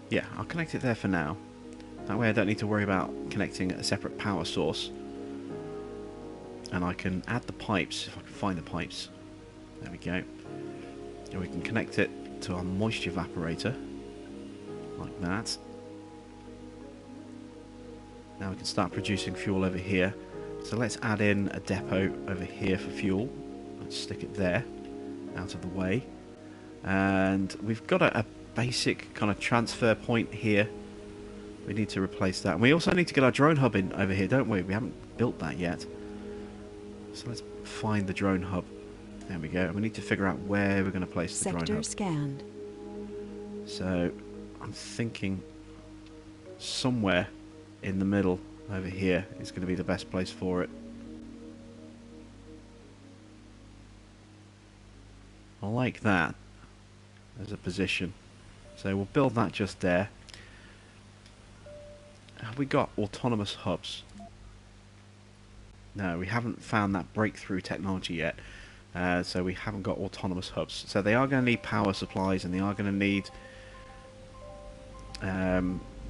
Yeah, I'll connect it there for now. That way I don't need to worry about connecting a separate power source. And I can add the pipes, if I can find the pipes. There we go. And we can connect it to our moisture evaporator. Like that. Now we can start producing fuel over here. So let's add in a depot over here for fuel. Let's stick it there, out of the way. And we've got a basic kind of transfer point here. We need to replace that. And we also need to get our drone hub in over here, don't we? We haven't built that yet. So let's find the drone hub. There we go. And we need to figure out where we're going to place the drone hub. Sector scanned. So I'm thinking somewhere in the middle over here is going to be the best place for it. I like that as a position. So we'll build that just there. Have we got autonomous hubs? No, we haven't found that breakthrough technology yet. So we haven't got autonomous hubs. So they are going to need power supplies and they are going to need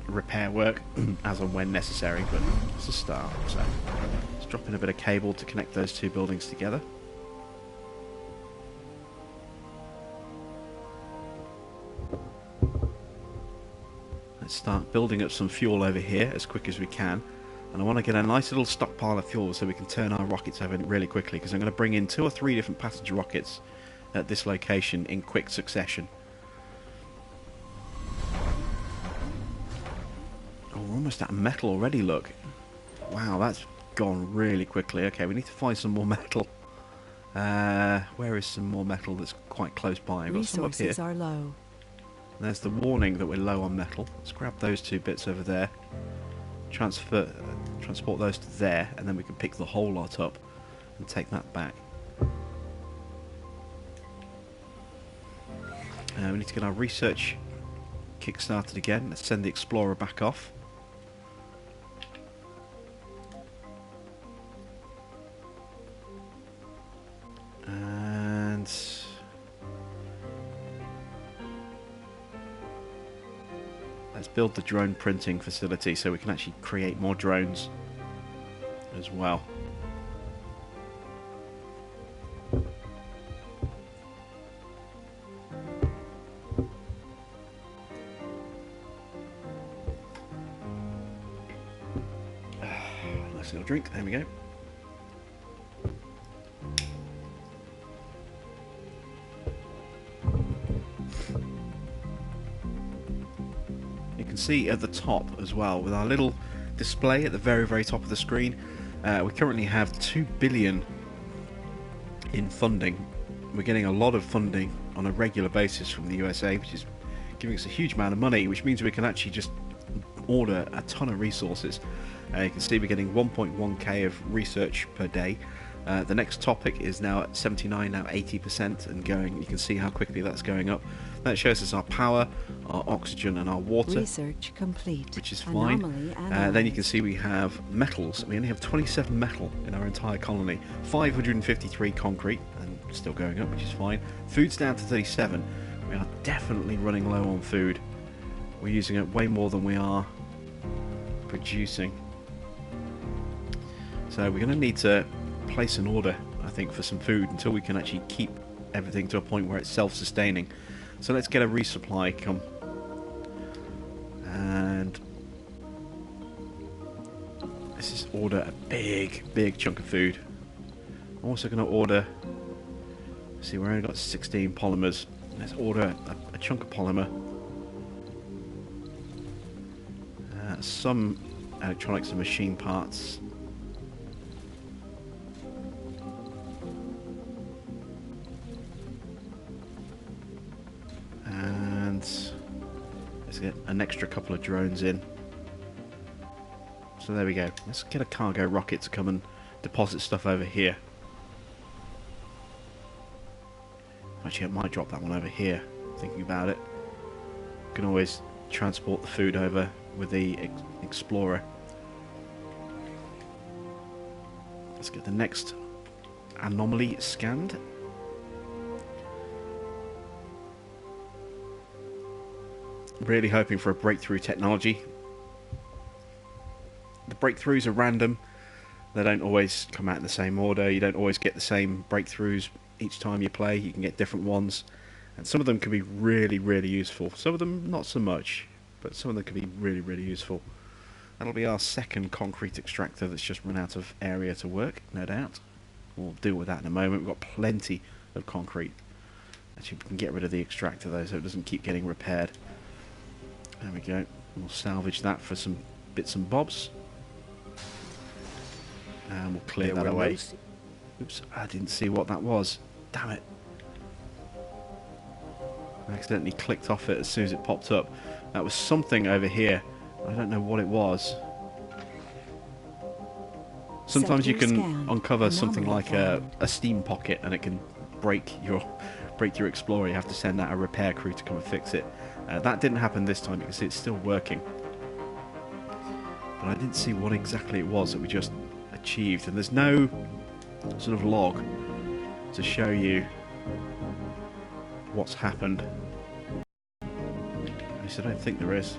repair work as and when necessary, but it's a start. So let's drop in a bit of cable to connect those two buildings together. Let's start building up some fuel over here as quick as we can. And I want to get a nice little stockpile of fuel so we can turn our rockets over really quickly, because I'm going to bring in 2 or 3 different passenger rockets at this location in quick succession. Oh, we're almost out of metal already, look. Wow, that's gone really quickly. Okay, we need to find some more metal. Where is some more metal that's quite close by? I've got some up here. Resources are low. There's the warning that we're low on metal. Let's grab those 2 bits over there. Transport those to there, and then we can pick the whole lot up and take that back. We need to get our research kick-started again. Let's send the Explorer back off. And let's build the drone printing facility so we can actually create more drones as well. Nice little drink, there we go. See at the top as well, with our little display at the very top of the screen, we currently have 2 billion in funding. We're getting a lot of funding on a regular basis from the USA, which is giving us a huge amount of money, which means we can actually just order a ton of resources. You can see we're getting 1.1k of research per day. The next topic is now at 79, now 80% and going. You can see how quickly that's going up. That shows us our power, our oxygen and our water. Research complete. Which is fine. Then you can see we have metals. We only have 27 metal in our entire colony. 553 concrete, and still going up, which is fine. Food's down to 37. We are definitely running low on food. We're using it way more than we are producing. So we're going to need to place an order, I think, for some food until we can actually keep everything to a point where it's self-sustaining. So let's get a resupply come. And let's just order a big chunk of food. I'm also going to order, see, we've only got 16 polymers. Let's order a chunk of polymer. Some electronics and machine parts. And let's get an extra couple of drones in. So there we go. Let's get a cargo rocket to come and deposit stuff over here. Actually, I might drop that one over here. thinking about it. You can always transport the food over with the Explorer. Let's get the next anomaly scanned. Really hoping for a breakthrough technology. The breakthroughs are random. They don't always come out in the same order. You don't always get the same breakthroughs each time you play. You can get different ones. And some of them can be really, really useful. Some of them not so much. But some of them can be really, really useful. That'll be our second concrete extractor that's just run out of area to work, no doubt. We'll deal with that in a moment. We've got plenty of concrete. Actually, we can get rid of the extractor though so it doesn't keep getting repaired. There we go. We'll salvage that for some bits and bobs. And we'll clear that away. Oops, I didn't see what that was. Damn it. I accidentally clicked off it as soon as it popped up. That was something over here. I don't know what it was. Sometimes you can uncover something like a steam pocket and it can break your Explorer. You have to send out a repair crew to come and fix it. That didn't happen this time because it's still working. But I didn't see what exactly it was that we just achieved. And there's no sort of log to show you what's happened. At least I don't think there is.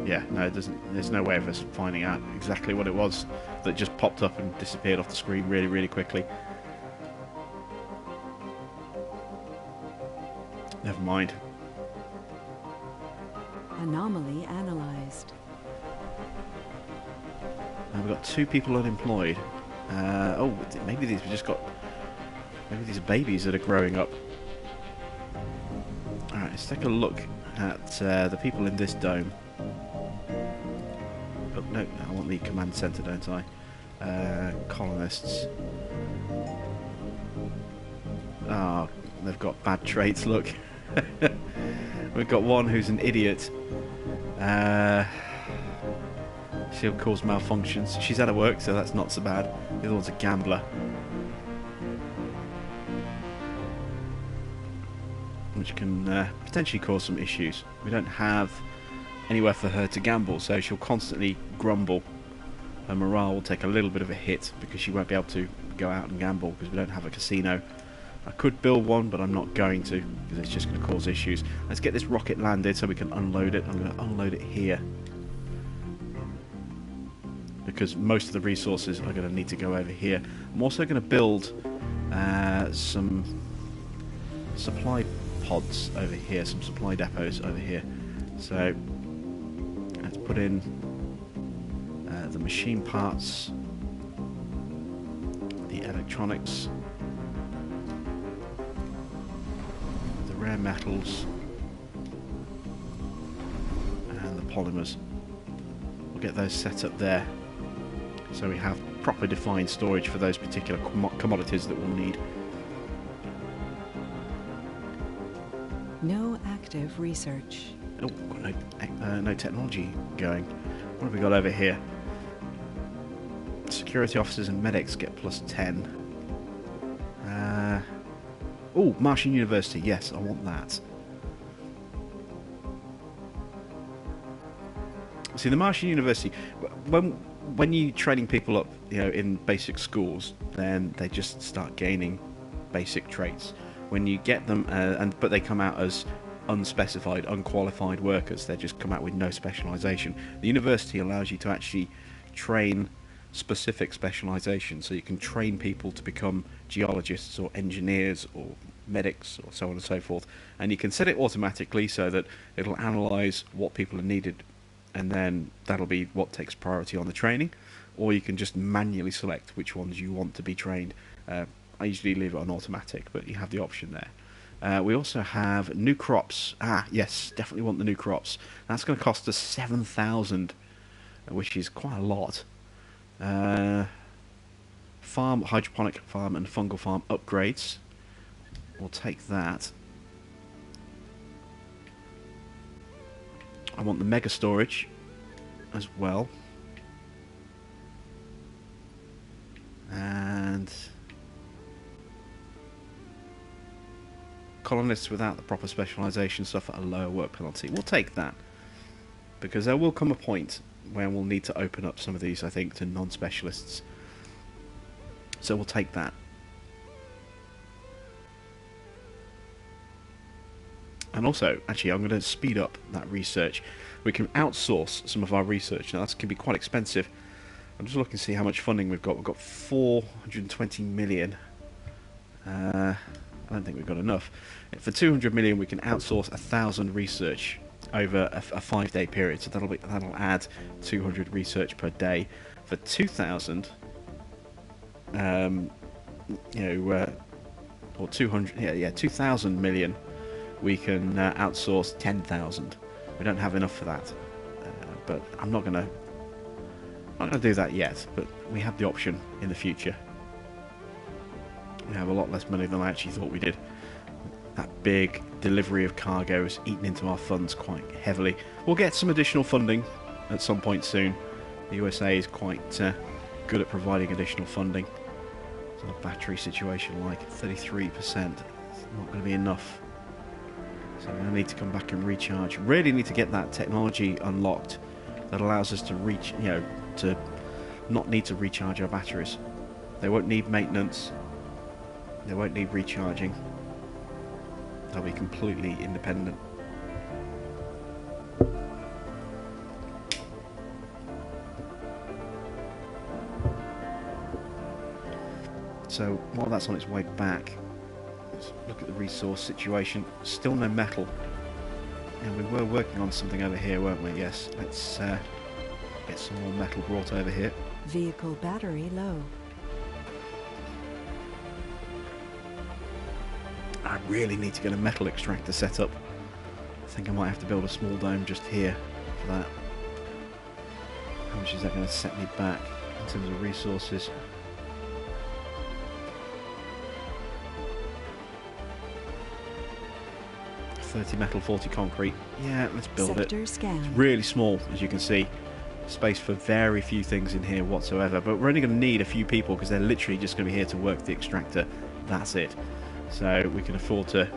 Yeah, no, it doesn't. There's no way of us finding out exactly what it was that just popped up and disappeared off the screen really, really quickly. Never mind. Anomaly analyzed. We've got 2 people unemployed. Oh, maybe these maybe these are babies that are growing up. All right, let's take a look at the people in this dome. Oh no, I want the command center, don't I? Colonists. Ah, oh, they've got bad traits. Look, we've got one who's an idiot. She'll cause malfunctions. She's out of work, so that's not so bad. The other one's a gambler, which can potentially cause some issues. We don't have anywhere for her to gamble, so she'll constantly grumble. Her morale will take a little bit of a hit because she won't be able to go out and gamble because we don't have a casino. I could build one, but I'm not going to because it's just going to cause issues. Let's get this rocket landed so we can unload it. I'm going to unload it here because most of the resources are going to need to go over here. I'm also going to build some supply pods over here, some supply depots over here. So let's put in the machine parts, the electronics, the rare metals, and the polymers. We'll get those set up there so we have proper defined storage for those particular commodities that we'll need. No active research. Oh, no technology going. What have we got over here? Security officers and medics get +10. Oh, Martian University. Yes, I want that. See, the Martian University, when you training people up, in basic schools, then they just start gaining basic traits. When you get them, but they come out as unspecified, unqualified workers. They just come out with no specialisation. The university allows you to actually train specific specialisation, so you can train people to become geologists or engineers or medics or so on and so forth. And you can set it automatically so that it'll analyse what people are needed, and then that'll be what takes priority on the training. Or you can just manually select which ones you want to be trained. I usually leave it on automatic, but you have the option there. We also have new crops. Ah, yes, definitely want the new crops. That's going to cost us 7,000, which is quite a lot. Farm, hydroponic farm and fungal farm upgrades. We'll take that. I want the mega storage as well. And colonists without the proper specialisation suffer a lower work penalty. We'll take that, because there will come a point where we'll need to open up some of these, I think, to non-specialists. So we'll take that. And also, actually, I'm going to speed up that research. We can outsource some of our research. Now, that can be quite expensive. I'm just looking to see how much funding we've got. We've got 420 million. I don't think we've got enough. For 200 million, we can outsource 1,000 research over a 5-day period. So that'll add 200 research per day. For 2,000, or 200, 2,000 million, we can outsource 10,000. We don't have enough for that, but I'm not gonna do that yet. But we have the option in the future. We have a lot less money than I actually thought we did. That big delivery of cargo has eaten into our funds quite heavily. We'll get some additional funding at some point soon. The USA is quite good at providing additional funding. So the battery situation, like 33%, it's not going to be enough. So we're going to need to come back and recharge. Really need to get that technology unlocked that allows us to reach, to not need to recharge our batteries. They won't need maintenance. They won't need recharging. They'll be completely independent. So while that's on its way back, let's look at the resource situation. Still no metal. And we were working on something over here, weren't we? Yes. Let's get some more metal brought over here. Vehicle battery low. I really need to get a metal extractor set up. I think I might have to build a small dome just here for that. How much is that going to set me back in terms of resources? $30 metal, 40 concrete. Yeah, let's build Sector it. scan. It's really small, as you can see. Space for very few things in here whatsoever. But we're only going to need a few people because they're literally just going to be here to work the extractor. That's it. So we can afford to.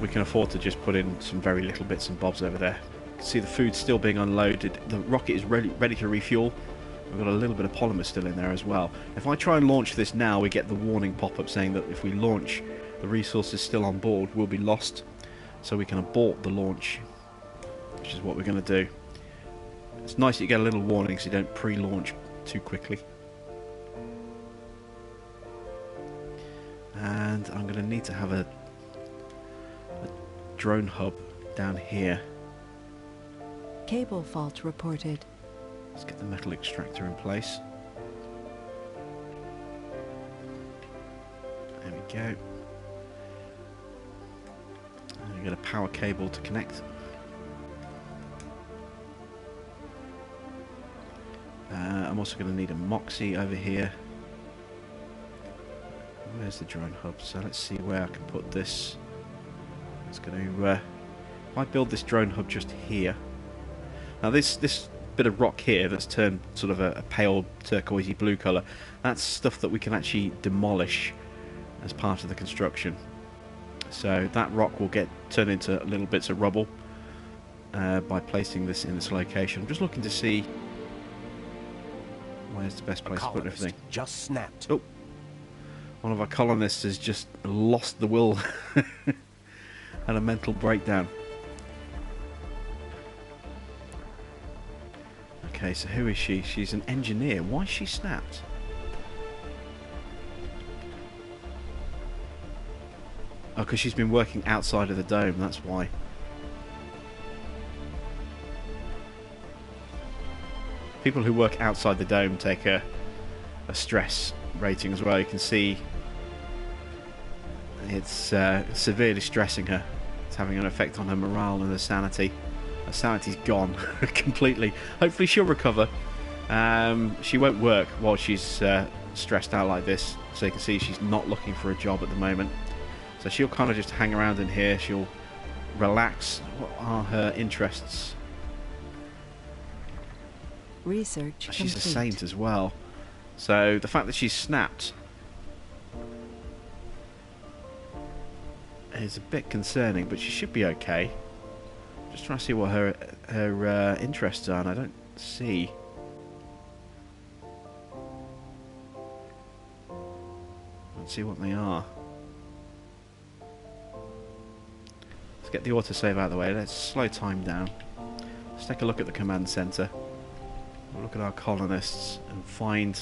We can afford to just put in some very little bits and bobs over there. See the food still being unloaded. The rocket is ready to refuel. We've got a little bit of polymer still in there as well. If I try and launch this now, we get the warning pop-up saying that if we launch, the resources still on board will be lost. So we can abort the launch, which is what we're going to do. It's nice that you get a little warning so you don't pre-launch too quickly. And I'm going to need to have a drone hub down here. Cable fault reported. Let's get the metal extractor in place. There we go. And we get a power cable to connect. I'm also going to need a Moxie over here. Where's the drone hub? So let's see where I can put this. It's going to. If I build this drone hub just here. Now this bit of rock here that's turned sort of a pale turquoisey blue colour, that's stuff that we can actually demolish as part of the construction. So that rock will get turned into little bits of rubble by placing this in this location. I'm just looking to see where's the best place to put everything. Just snapped. Oh, one of our colonists has just lost the will. Had a mental breakdown. Okay, so who is she? She's an engineer. Why is she snapped? Oh, because she's been working outside of the dome, that's why. People who work outside the dome take a stress rating as well. You can see it's severely stressing her. It's having an effect on her morale and her sanity. Her sanity's gone completely. Hopefully she'll recover. She won't work while she's stressed out like this. So you can see she's not looking for a job at the moment. So she'll kind of just hang around in here. She'll relax. What are her interests? Research She's a complete. saint as well. So the fact that she's snapped is a bit concerning, but she should be okay. Just trying to see what her interests are, and I don't see. Let's see what they are. Let's get the autosave out of the way. Let's slow time down. Let's take a look at the command center. We'll look at our colonists and find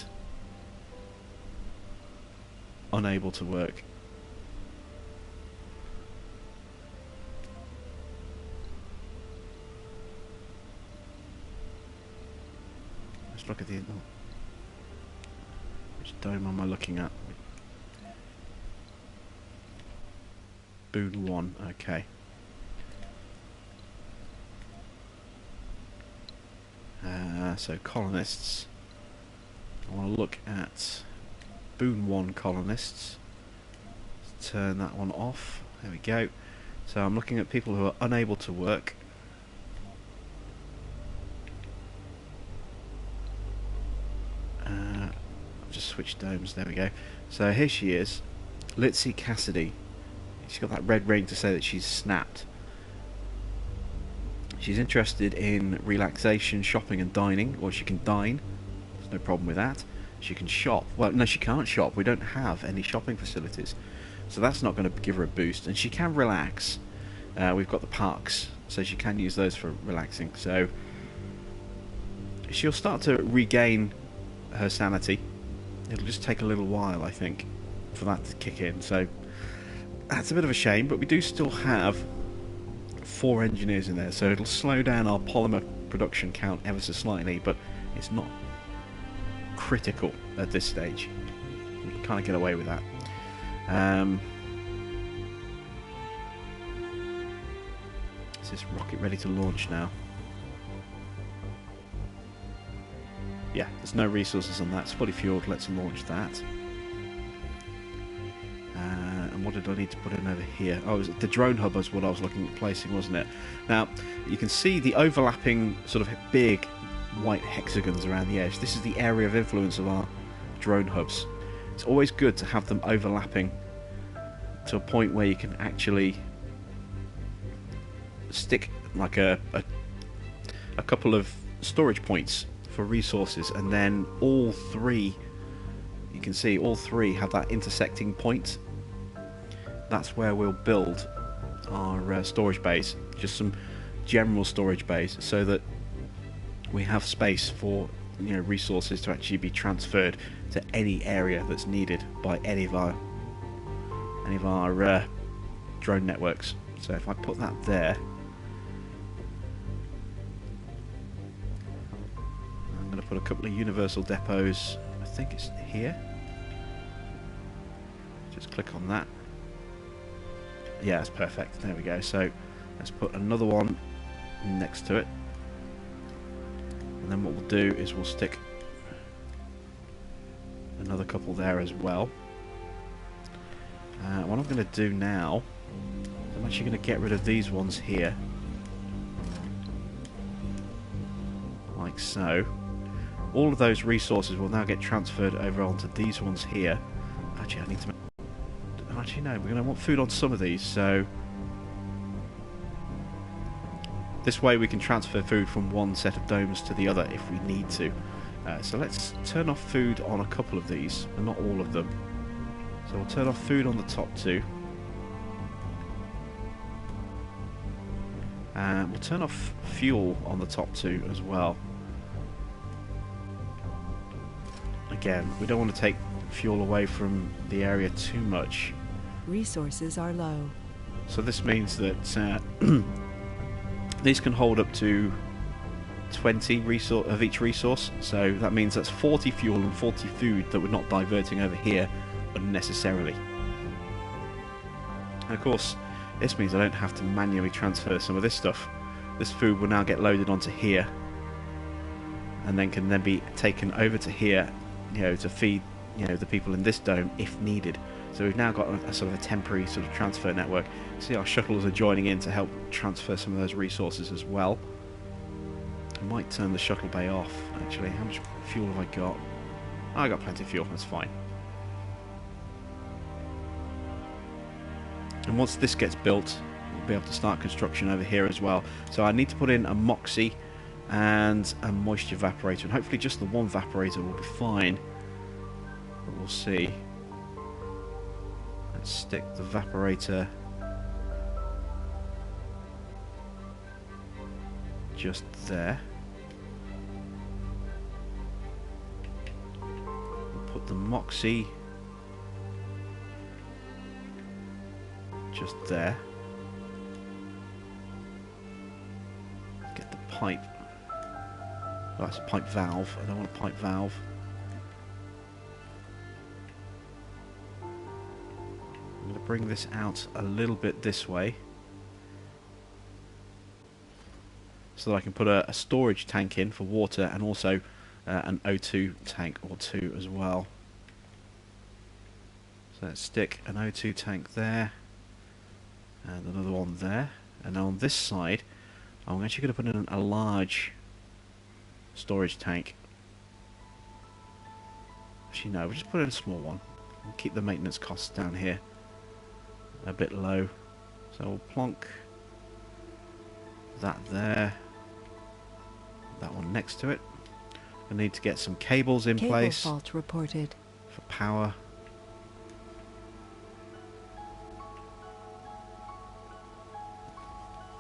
unable to work. Let's look at the... Which dome am I looking at? Boon 1, okay. So colonists. I want to look at Boon 1 colonists. Let's turn that one off. There we go. So I'm looking at people who are unable to work. I've just switched domes. There we go. So here she is, Litzy Cassidy. She's got that red ring to say that she's snapped. She's interested in relaxation, shopping and dining, or she can dine. There's no problem with that. She can shop. Well, no, she can't shop. We don't have any shopping facilities. So that's not going to give her a boost. And she can relax. We've got the parks, so she can use those for relaxing. So she'll start to regain her sanity. It'll just take a little while, I think, for that to kick in. So that's a bit of a shame, but we do still have 4 engineers in there, so it'll slow down our polymer production count ever so slightly, but it's not critical at this stage. We can kind of get away with that. Is this rocket ready to launch now? Yeah, there's no resources on that. It's fully fueled. Let's launch that. And what did I need to put in over here? Oh, the drone hub was what I was looking at placing, wasn't it? Now, you can see the overlapping sort of big white hexagons around the edge. This is the area of influence of our drone hubs. It's always good to have them overlapping to a point where you can actually stick like a couple of storage points for resources, and then all 3, you can see all 3 have that intersecting point. That's where we'll build our storage bays, just some general storage bays, so that we have space for resources to actually be transferred to any area that's needed by any of our drone networks. So if I put that there, I'm going to put a couple of universal depots. I think it's here. Just click on that. Yeah, it's perfect. There we go. So let's put another one next to it, and then what we'll do is we'll stick another couple there as well. What I'm going to do now, I'm actually going to get rid of these ones here, like so. All of those resources will now get transferred over onto these ones here. Actually, I need to. Actually, no, we're going to want food on some of these, so this way we can transfer food from one set of domes to the other if we need to. So let's turn off food on a couple of these, and not all of them. So we'll turn off food on the top 2. And we'll turn off fuel on the top 2 as well. Again, we don't want to take fuel away from the area too much. Resources are low. So this means that these can hold up to 20 of each resource. So that means that's 40 fuel and 40 food that we're not diverting over here unnecessarily. And of course, this means I don't have to manually transfer some of this stuff. This food will now get loaded onto here, and then can then be taken over to here, to feed the people in this dome if needed. So we've now got a sort of a temporary sort of transfer network. See, our shuttles are joining in to help transfer some of those resources as well. I might turn the shuttle bay off, actually. How much fuel have I got? Oh, I got plenty of fuel, that's fine. And once this gets built, we'll be able to start construction over here as well. So I need to put in a Moxie and a moisture evaporator, and hopefully just the one evaporator will be fine. But we'll see. Let's stick the evaporator just there. We'll put the Moxie just there. Get the pipe. Oh, that's a pipe valve. I don't want a pipe valve. I'm going to bring this out a little bit this way, so that I can put a storage tank in for water, and also an O2 tank or two as well. So let's stick an O2 tank there, and another one there. And on this side, I'm actually going to put in a large storage tank. Actually, no, we'll just put in a small one. We'll keep the maintenance costs down here a bit low. So we'll plonk that there. That one next to it. We need to get some cables in place. Cable fault reported. For power.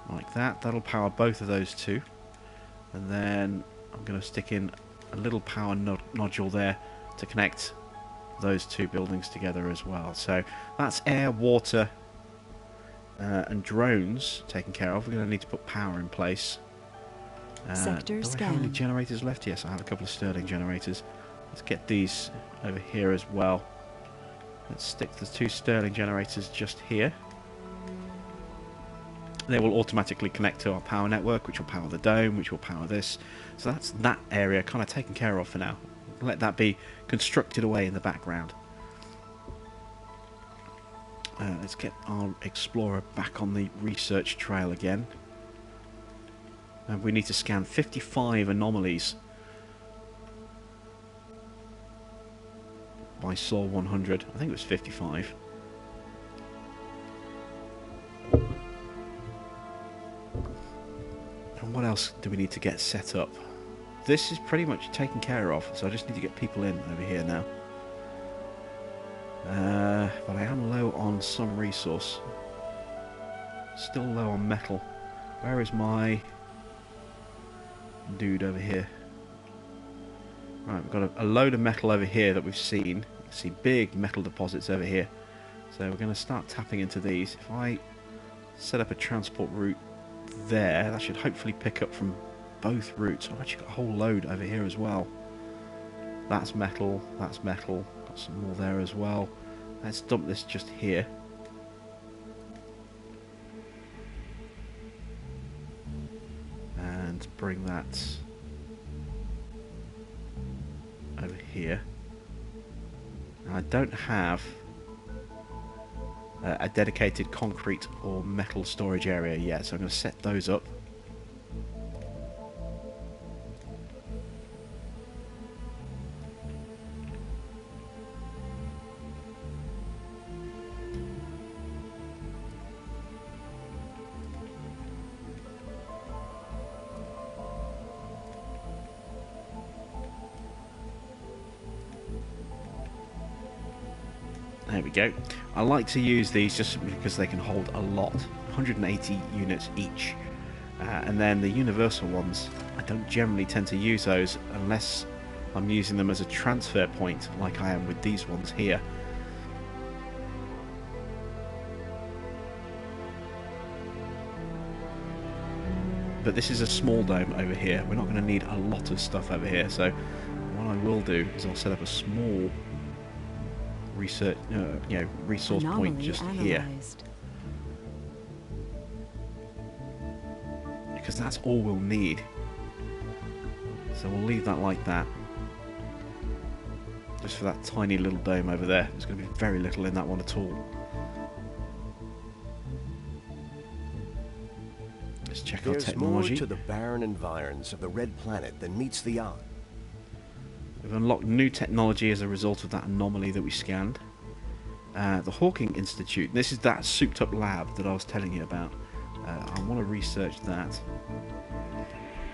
Like that. That'll power both of those two. And then I'm going to stick in a little power nodule there to connect those two buildings together as well. So that's air, water, and drones taken care of. We're going to need to put power in place. Sector do I have any scan. generators left? Yes, I have a couple of Stirling generators. Let's get these over here as well. Let's stick the two Stirling generators just here. They will automatically connect to our power network, which will power the dome, which will power this. So that's that area kind of taken care of for now. Let that be constructed away in the background. Let's get our Explorer back on the research trail again. And we need to scan 55 anomalies by SAW 100. I think it was 55. And what else do we need to get set up? This is pretty much taken care of, so I just need to get people in over here now. But I am low on some resource. Still low on metal. Where is my dude over here? Right, we've got a load of metal over here that we've seen. You can see big metal deposits over here. So we're going to start tapping into these. If I set up a transport route there, that should hopefully pick up from both routes. I've actually got a whole load over here as well. That's metal, got some more there as well. Let's dump this just here. And bring that over here. Now, I don't have a dedicated concrete or metal storage area yet, so I'm going to set those up. There we go. I like to use these just because they can hold a lot, 180 units each. And then the universal ones, I don't generally tend to use those unless I'm using them as a transfer point, like I am with these ones here. But this is a small dome over here. We're not going to need a lot of stuff over here, so what I will do is I'll set up a small research, resource point just here, because that's all we'll need. So we'll leave that like that. Just for that tiny little dome over there. There's going to be very little in that one at all. Let's check our technology. There's more to the barren environs of the Red Planet than meets the eye. We've unlocked new technology as a result of that anomaly that we scanned. The Hawking Institute. This is that souped up lab that I was telling you about. I want to research that.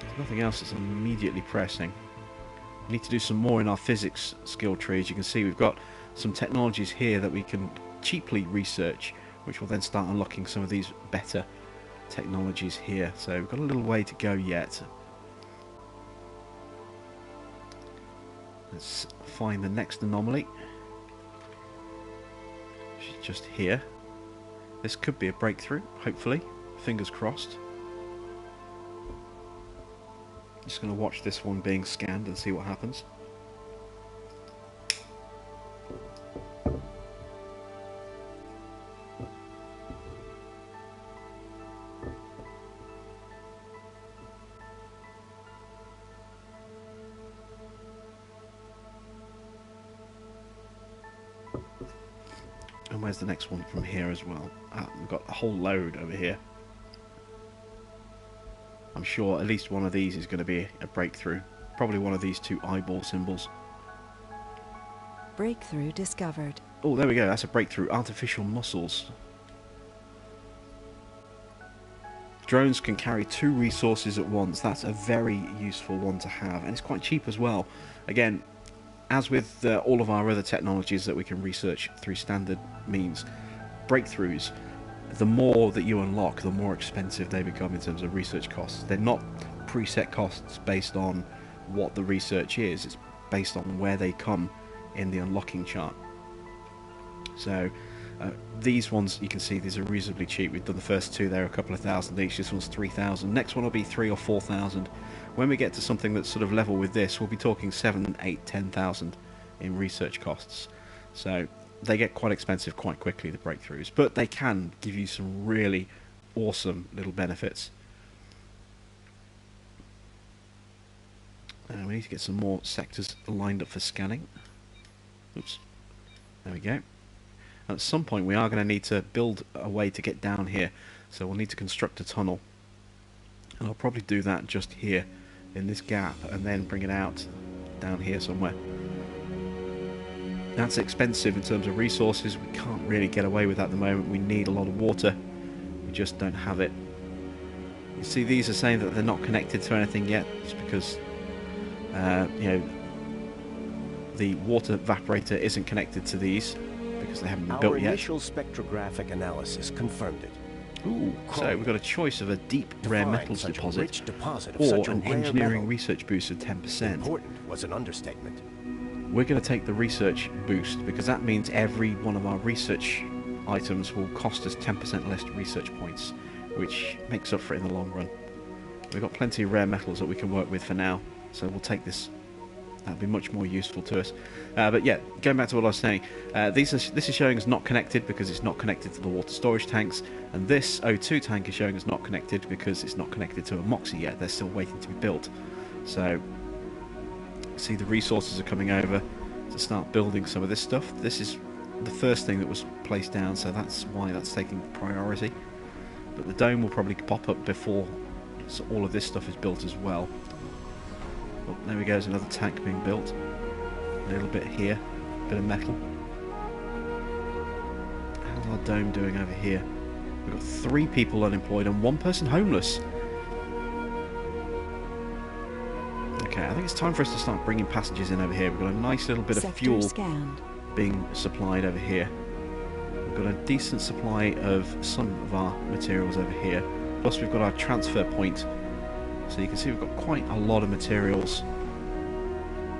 There's nothing else that's immediately pressing. We need to do some more in our physics skill tree. As you can see, we've got some technologies here that we can cheaply research, which will then start unlocking some of these better technologies here. So we've got a little way to go yet. Let's find the next anomaly. She's just here. This could be a breakthrough, hopefully. Fingers crossed. Just going to watch this one being scanned and see what happens. And where's the next one from here as well? We've got a whole load over here. I'm sure at least one of these is going to be a breakthrough. Probably one of these two eyeball symbols. Breakthrough discovered. Oh, there we go. That's a breakthrough. Artificial muscles. Drones can carry 2 resources at once. That's a very useful one to have. And it's quite cheap as well. Again, as with all of our other technologies that we can research through standard means, breakthroughs, the more that you unlock, the more expensive they become in terms of research costs. They're not preset costs based on what the research is. It's based on where they come in the unlocking chart. So these ones, you can see these are reasonably cheap. We've done the first 2 there, a couple of thousand each. This one's 3,000. Next one will be 3,000 or 4,000. When we get to something that's sort of level with this, we'll be talking 7,000, 8,000, 10,000 in research costs. So they get quite expensive quite quickly, the breakthroughs, but they can give you some really awesome little benefits. We need to get some more sectors lined up for scanning. Oops, there we go. At some point we are going to need to build a way to get down here, so we'll need to construct a tunnel, and I'll probably do that just here in this gap and then bring it out down here somewhere. That's expensive in terms of resources. We can't really get away with that at the moment. We need a lot of water. We just don't have it. You see, these are saying that they're not connected to anything yet. It's because you know, the water evaporator isn't connected to these because they haven't been built yet. Our initial spectrographic analysis confirmed it. Ooh, so we've got a choice of a deep rare metals deposit or an engineering research boost of 10%. Important was an understatement. We're going to take the research boost because that means every one of our research items will cost us 10% less research points, which makes up for it in the long run. We've got plenty of rare metals that we can work with for now, so we'll take this. That'll be much more useful to us. But yeah, going back to what I was saying, this is showing us not connected because it's not connected to the water storage tanks, and this O2 tank is showing us not connected because it's not connected to a Moxie yet. They're still waiting to be built. So see, the resources are coming over to start building some of this stuff. This is the first thing that was placed down, so that's why that's taking priority. But the dome will probably pop up before all of this stuff is built as well. Oh, there we go, there's another tank being built. A little bit here, a bit of metal. How's our dome doing over here? We've got 3 people unemployed and 1 person homeless. Okay, I think it's time for us to start bringing passengers in over here. We've got a nice little bit of fuel being supplied over here. We've got a decent supply of some of our materials over here. Plus we've got our transfer point. So you can see we've got quite a lot of materials.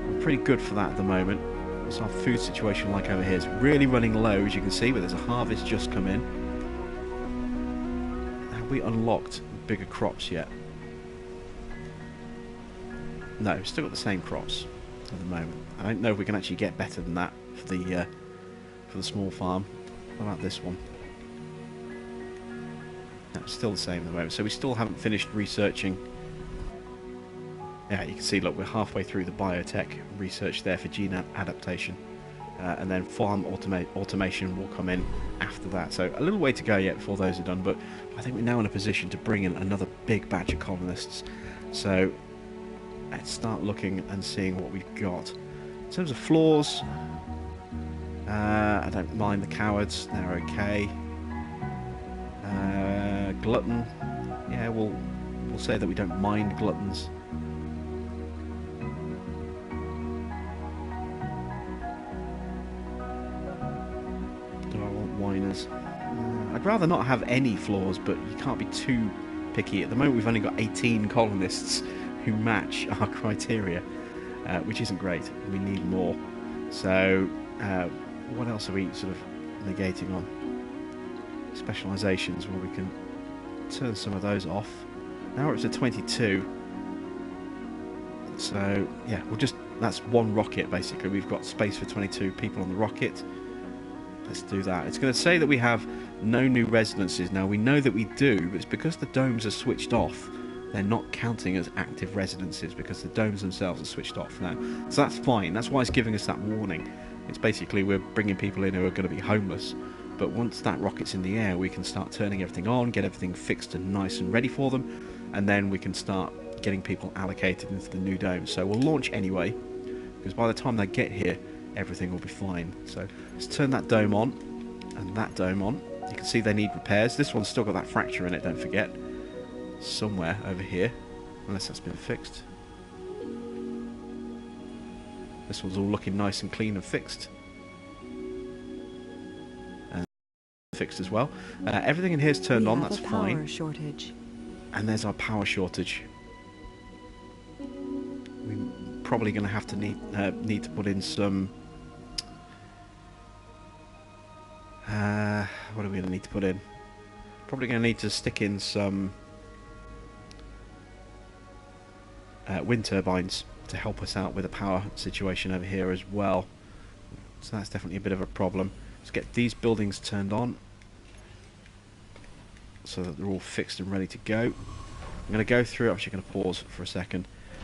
We're pretty good for that at the moment. What's our food situation like over here? It's really running low, as you can see, but there's a harvest just come in. Have we unlocked bigger crops yet? No, we've still got the same crops at the moment. I don't know if we can actually get better than that for the small farm. What about this one? No, it's still the same at the moment. So we still haven't finished researching Yeah, you can see, look, we're halfway through the biotech research there for gene adaptation. And then farm automation will come in after that. So a little way to go yet before those are done, but I think we're now in a position to bring in another big batch of colonists. So let's start looking and seeing what we've got. In terms of flaws, I don't mind the cowards, they're okay. Glutton, yeah, we'll say that we don't mind gluttons. Whiners. I'd rather not have any flaws, but you can't be too picky. At the moment we've only got 18 colonists who match our criteria, which isn't great. We need more. So what else are we sort of negating on? Specializations, well, we can turn some of those off. Now we're up to 22. So yeah, that's one rocket basically. We've got space for 22 people on the rocket. Let's do that. It's going to say that we have no new residences. Now we know that we do, but it's because the domes are switched off. They're not counting as active residences because the domes themselves are switched off now. So that's fine. That's why it's giving us that warning. It's basically we're bringing people in who are going to be homeless. But once that rocket's in the air, we can start turning everything on, get everything fixed and nice and ready for them, and then we can start getting people allocated into the new dome. So we'll launch anyway, because by the time they get here, everything will be fine. So let's turn that dome on and that dome on. You can see they need repairs. This one's still got that fracture in it, don't forget. Somewhere over here, unless that's been fixed. This one's all looking nice and clean and fixed. And fixed as well. Everything in here's turned on, that's fine. Power shortage. And there's our power shortage. We're probably going to have to need to put in some... what are we going to need to put in? Probably going to need to stick in some wind turbines to help us out with the power situation over here as well. So that's definitely a bit of a problem. Let's get these buildings turned on so that they're all fixed and ready to go. I'm going to go through, I'm actually going to pause for a second.